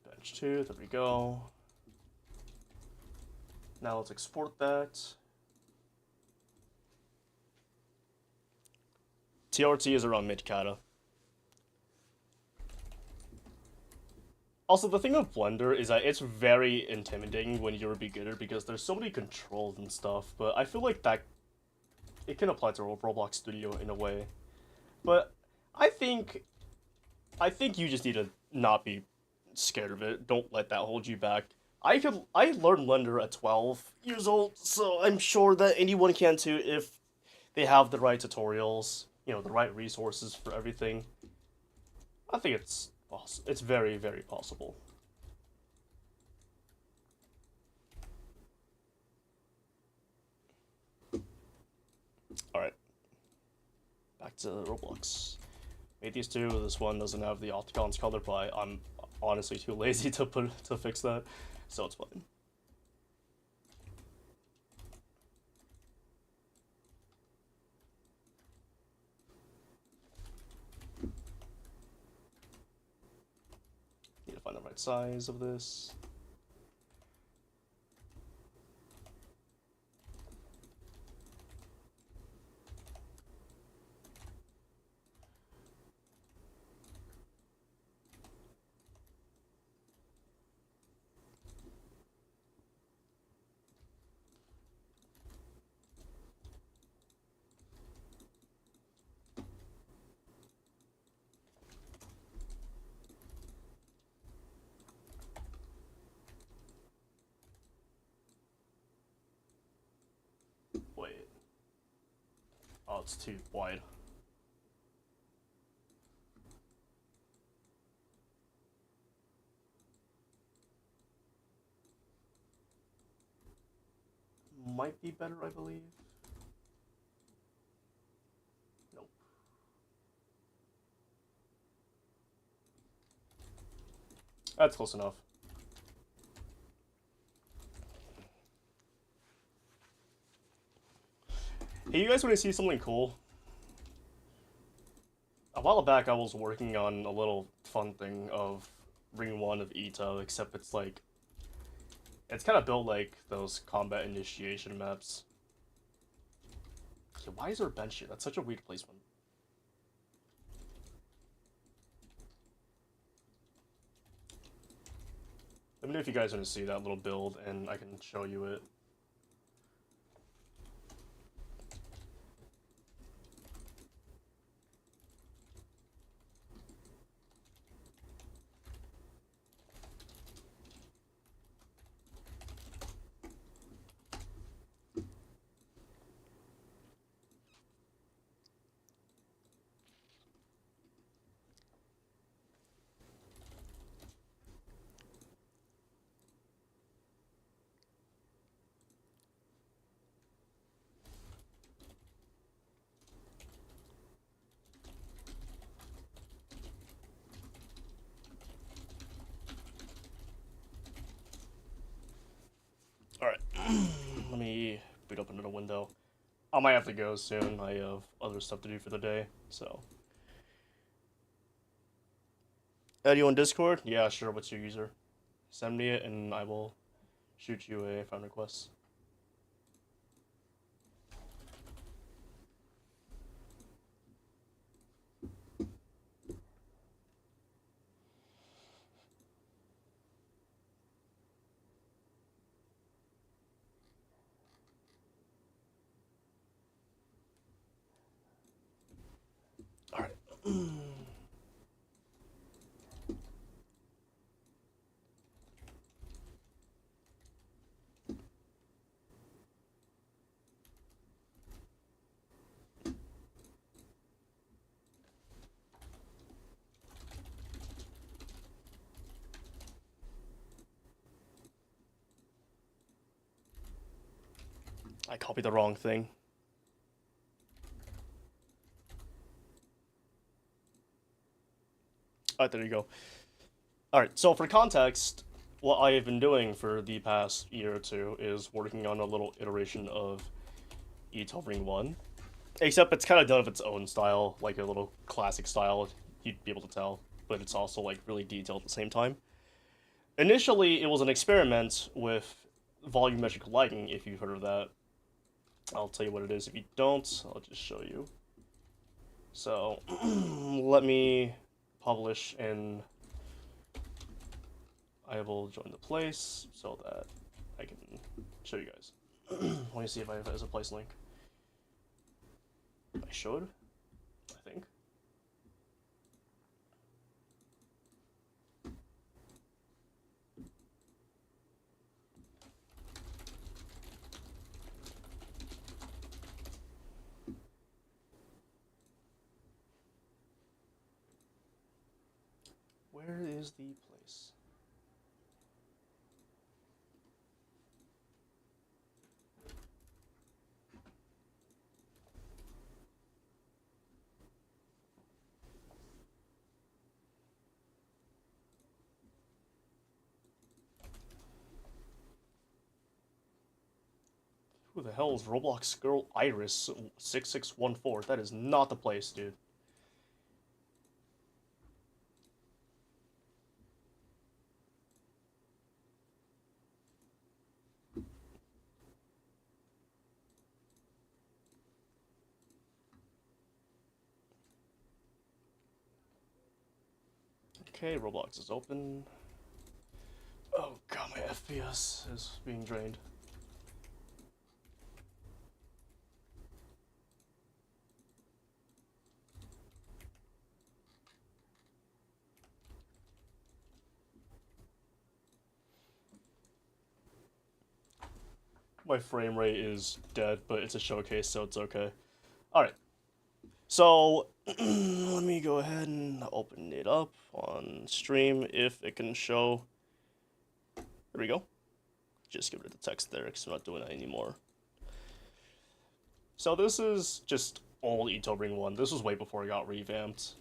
[SPEAKER 1] Bench 2, there we go. Now let's export that. TRT is around mid-kata. Also, the thing with Blender is that it's very intimidating when you're a beginner because there's so many controls and stuff, but I feel like that it can apply to Roblox Studio in a way. But I think you just need to not be scared of it. Don't let that hold you back. I learned Blender at 12 years old, so I'm sure that anyone can too if they have the right tutorials, you know, the right resources for everything. I think it's very, very possible. Alright. Back to Roblox. Made these two. This one doesn't have the Opticon's color, but I'm honestly too lazy to fix that, so it's fine. Need to find the right size of this. Wait. Oh, it's too wide. Might be better, I believe. Nope. That's close enough. Hey, you guys want to see something cool? A while back, I was working on a little fun thing of Ring 1 of Ito, except it's like, it's kind of built like those combat initiation maps. Okay, why is there a bench here? That's such a weird placement. Let me know if you guys want to see that little build, and I can show you it. Alright, let me boot up another window. I might have to go soon. I have other stuff to do for the day, so. Add you on Discord? Yeah, sure. What's your user? Send me it and I will shoot you a friend request. Alright. I copied the wrong thing. Alright, there you go. Alright, so for context, what I have been doing for the past year or two is working on a little iteration of Ito Ring 1. Except it's kind of done of its own style, like a little classic style, you'd be able to tell. But it's also like really detailed at the same time. Initially, it was an experiment with volumetric lighting, if you've heard of that. I'll tell you what it is. If you don't, I'll just show you. So, let me publish and I will join the place so that I can show you guys. Let me see if I have it as a place link. I should, I think. Where is the place? Who the hell is Roblox girl Iris 6614? That is not the place, dude. Okay, Roblox is open. Oh god, my FPS is being drained. My frame rate is dead, but it's a showcase, so it's okay. Alright. So, let me go ahead and open it up on stream if it can show. There we go. Just get rid of the text there because I'm not doing that anymore. So this is just old Ito Ring 1. This was way before it got revamped.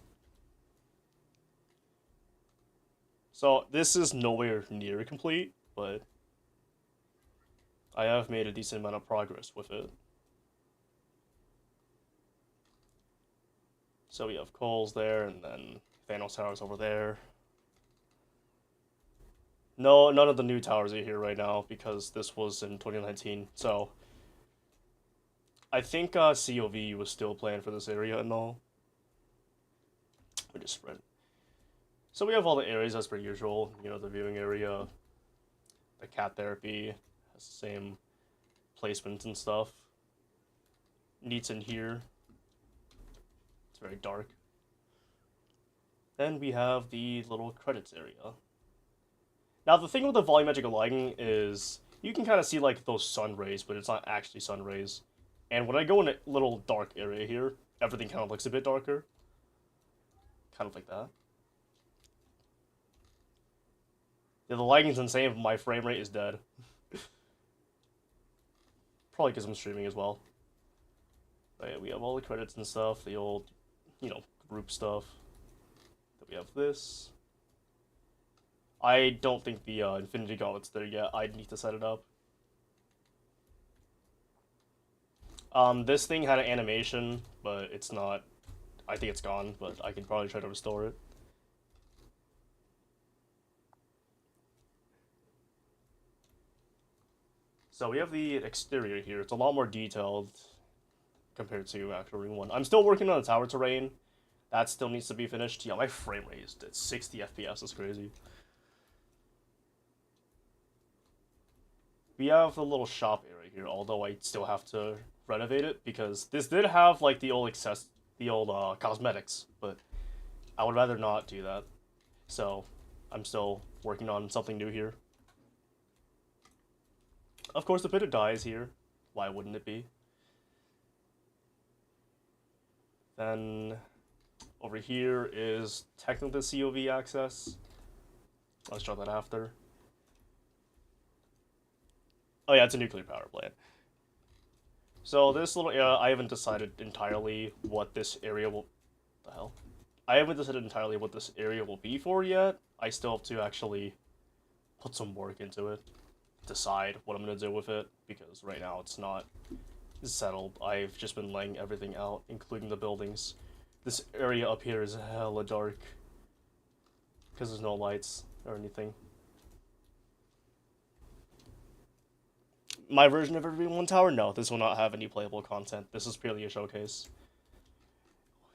[SPEAKER 1] So this is nowhere near complete, but I have made a decent amount of progress with it. So we have coals there, and then Thanos Towers over there. No, none of the new towers are here right now because this was in 2019. So I think COV was still planned for this area and all. We just spread. So we have all the areas as per usual. You know, the viewing area, the cat therapy has the same placements and stuff. Neats in here. It's very dark. Then we have the little credits area. Now the thing with the volumetric lighting is you can kind of see like those sun rays, but it's not actually sun rays. And when I go in a little dark area here, everything kind of looks a bit darker. Kind of like that. Yeah, the lighting's insane, but my frame rate is dead. Probably because I'm streaming as well. But yeah, we have all the credits and stuff, the old, you know, group stuff. Then we have this. I don't think the Infinity Gauntlet's there yet. I'd need to set it up. This thing had an animation, but it's not. I think it's gone, but I can probably try to restore it. So we have the exterior here. It's a lot more detailed compared to actual Ring 1. I'm still working on the tower terrain. That still needs to be finished. Yeah, my frame rate is at 60 FPS. It's crazy. We have a little shop area here, although I still have to renovate it because this did have like the old cosmetics, but I would rather not do that. So I'm still working on something new here. Of course, the pit of dye is here. Why wouldn't it be? Then over here is technically the COV access. Let's draw that after. Oh yeah, it's a nuclear power plant. So this little area, I haven't decided entirely what this area will... The hell? I haven't decided entirely what this area will be for yet. I still have to actually put some work into it. Decide what I'm going to do with it, because right now it's not settled. I've just been laying everything out, including the buildings. This area up here is hella dark, because there's no lights or anything. My version of Everyone Tower? No, this will not have any playable content. This is purely a showcase.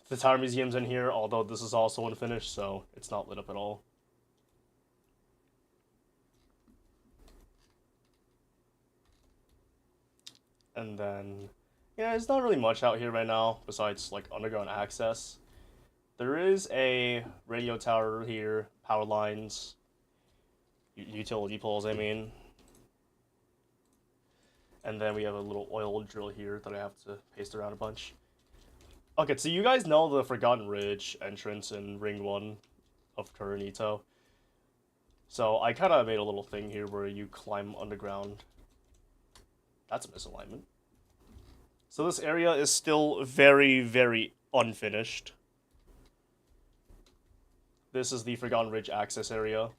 [SPEAKER 1] The Tower Museum's in here, although this is also unfinished, so it's not lit up at all. And then, yeah, there's not really much out here right now, besides, like, underground access. There is a radio tower here, power lines, utility poles, I mean. And then we have a little oil drill here that I have to paste around a bunch. Okay, so you guys know the Forgotten Ridge entrance in Ring 1 of Kuranito. So I kind of made a little thing here where you climb underground. That's a misalignment. So this area is still very, very unfinished. This is the Forgotten Ridge access area.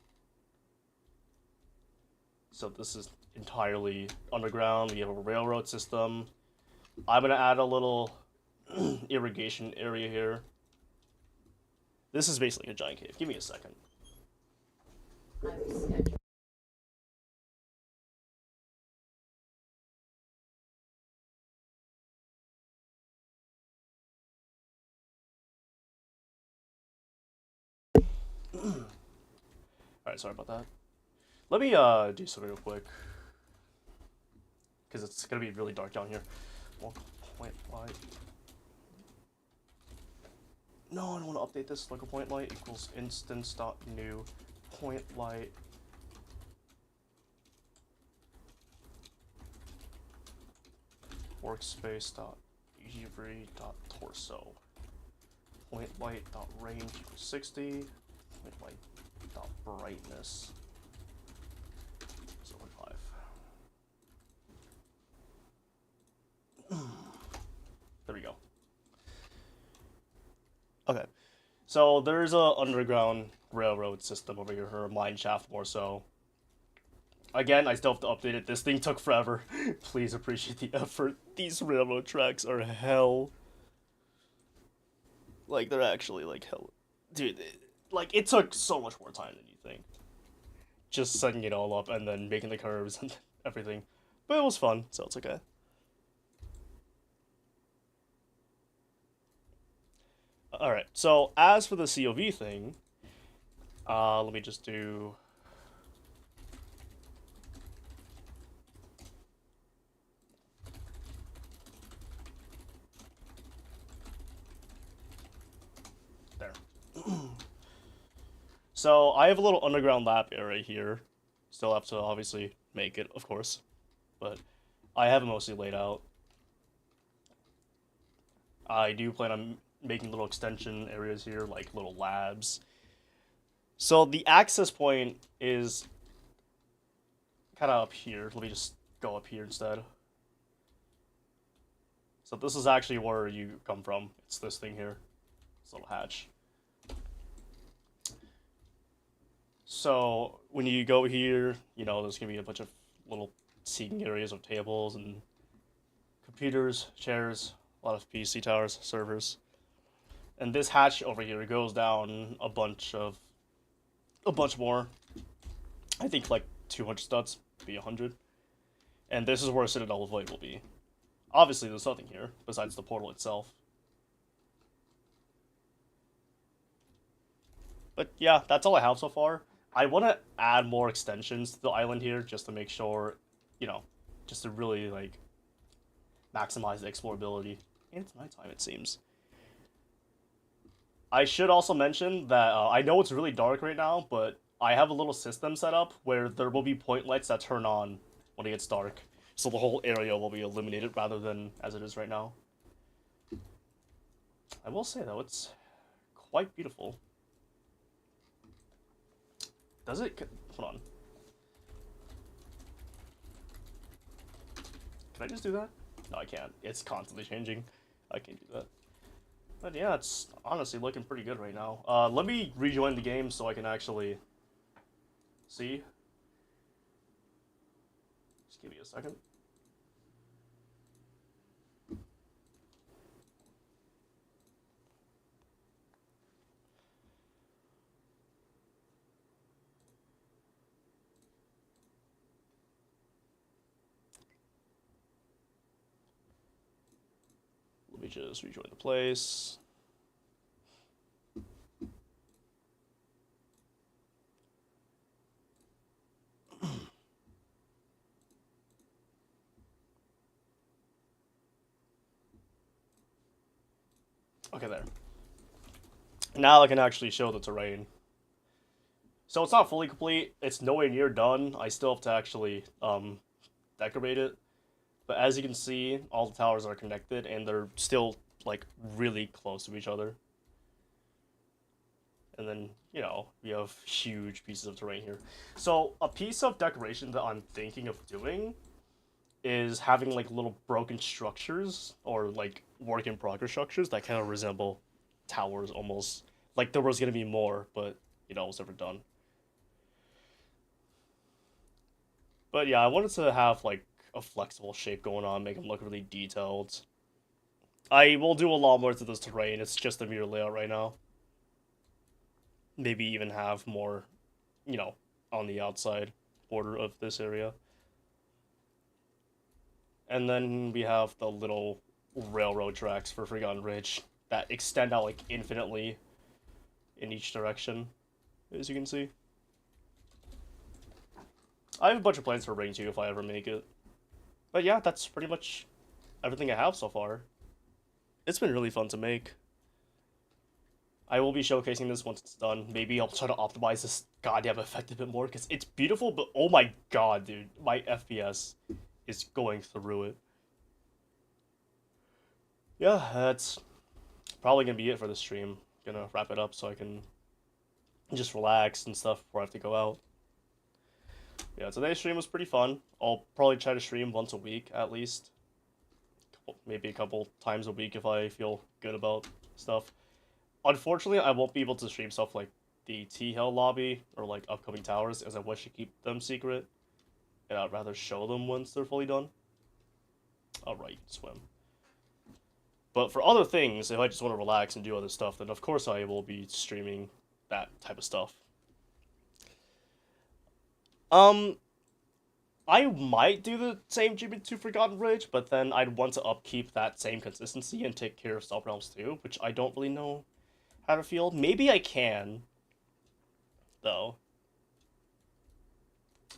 [SPEAKER 1] So this is entirely underground. We have a railroad system. I'm gonna add a little irrigation area here. This is basically a giant cave. Give me a second. Alright, sorry about that. Let me do something real quick. Because it's gonna be really dark down here. 1.5. No, I don't want to update this. Local point light equals instance.new point light. Workspace.every.torso. Point light.range equals 60. Point light.brightness. 0.5. There we go. Okay. So there's a underground railroad system over here, or mine shaft more so. Again, I still have to update it. This thing took forever. Please appreciate the effort. These railroad tracks are hell. Like, they're actually, like, hell. Dude, like, it took so much more time than you think. Just setting it all up and then making the curves and everything. But it was fun, so it's okay. Alright, so as for the COV thing, let me just do... There. So, I have a little underground lap area here. Still have to obviously make it, of course. But I have it mostly laid out. I do plan on making little extension areas here, like little labs. So the access point is kind of up here. Let me just go up here instead. So this is actually where you come from. It's this thing here. This little hatch. So when you go here, you know, there's going to be a bunch of little seating areas of tables and computers, chairs, a lot of PC towers, servers. And this hatch over here goes down a bunch more. I think like 200 studs, maybe 100. And this is where Citadel Void will be. Obviously, there's nothing here besides the portal itself. But yeah, that's all I have so far. I want to add more extensions to the island here just to make sure, you know, just to really, like, maximize the explorability. And it's nighttime, it seems. I should also mention that I know it's really dark right now, but I have a little system set up where there will be point lights that turn on when it gets dark. So the whole area will be illuminated rather than as it is right now. I will say, though, it's quite beautiful. Does it? Hold on. Can I just do that? No, I can't. It's constantly changing. I can't do that. But yeah, it's honestly looking pretty good right now. Let me rejoin the game so I can actually see. Just give me a second. Let me just rejoin the place. Okay, there. Now I can actually show the terrain. So it's not fully complete. It's nowhere near done. I still have to actually decorate it. But as you can see, all the towers are connected, and they're still, like, really close to each other. And then, you know, we have huge pieces of terrain here. So a piece of decoration that I'm thinking of doing is having, like, little broken structures, or, like, work-in-progress structures that kind of resemble towers, almost. Like, there was going to be more, but, you know, it was never done. But yeah, I wanted to have, like, a flexible shape going on, make them look really detailed. I will do a lot more to this terrain. It's just a mere layout right now. Maybe even have more, you know, on the outside border of this area. And then we have the little railroad tracks for Forgotten Ridge that extend out, like, infinitely in each direction, as you can see. I have a bunch of plans for Ring 2 if I ever make it. But yeah, that's pretty much everything I have so far. It's been really fun to make. I will be showcasing this once it's done. Maybe I'll try to optimize this goddamn effect a bit more, because it's beautiful, but oh my god, dude. My FPS is going through it. Yeah, that's probably gonna be it for the stream. Gonna wrap it up so I can just relax and stuff before I have to go out. Yeah, today's stream was pretty fun. I'll probably try to stream once a week at least. Maybe a couple times a week if I feel good about stuff. Unfortunately, I won't be able to stream stuff like the T-Hell lobby or like upcoming towers, as I wish to keep them secret, and I'd rather show them once they're fully done. Alright, swim. But for other things, if I just want to relax and do other stuff, then of course I will be streaming that type of stuff. Um, I might do the same GB2 Forgotten Ridge, but then I'd want to upkeep that same consistency and take care of Sub Realms too, which I don't really know how to feel. Maybe I can, though.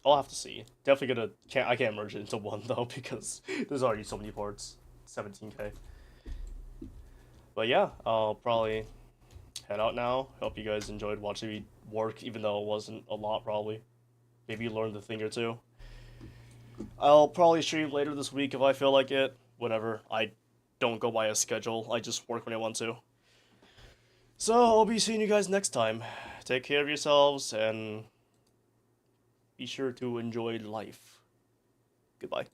[SPEAKER 1] I'll have to see. Definitely I can't merge it into one though because there's already so many parts. 17k. But yeah, I'll probably head out now. Hope you guys enjoyed watching me work, even though it wasn't a lot probably. Maybe you learned a thing or two. I'll probably stream later this week if I feel like it. Whatever. I don't go by a schedule. I just work when I want to. So I'll be seeing you guys next time. Take care of yourselves and be sure to enjoy life. Goodbye.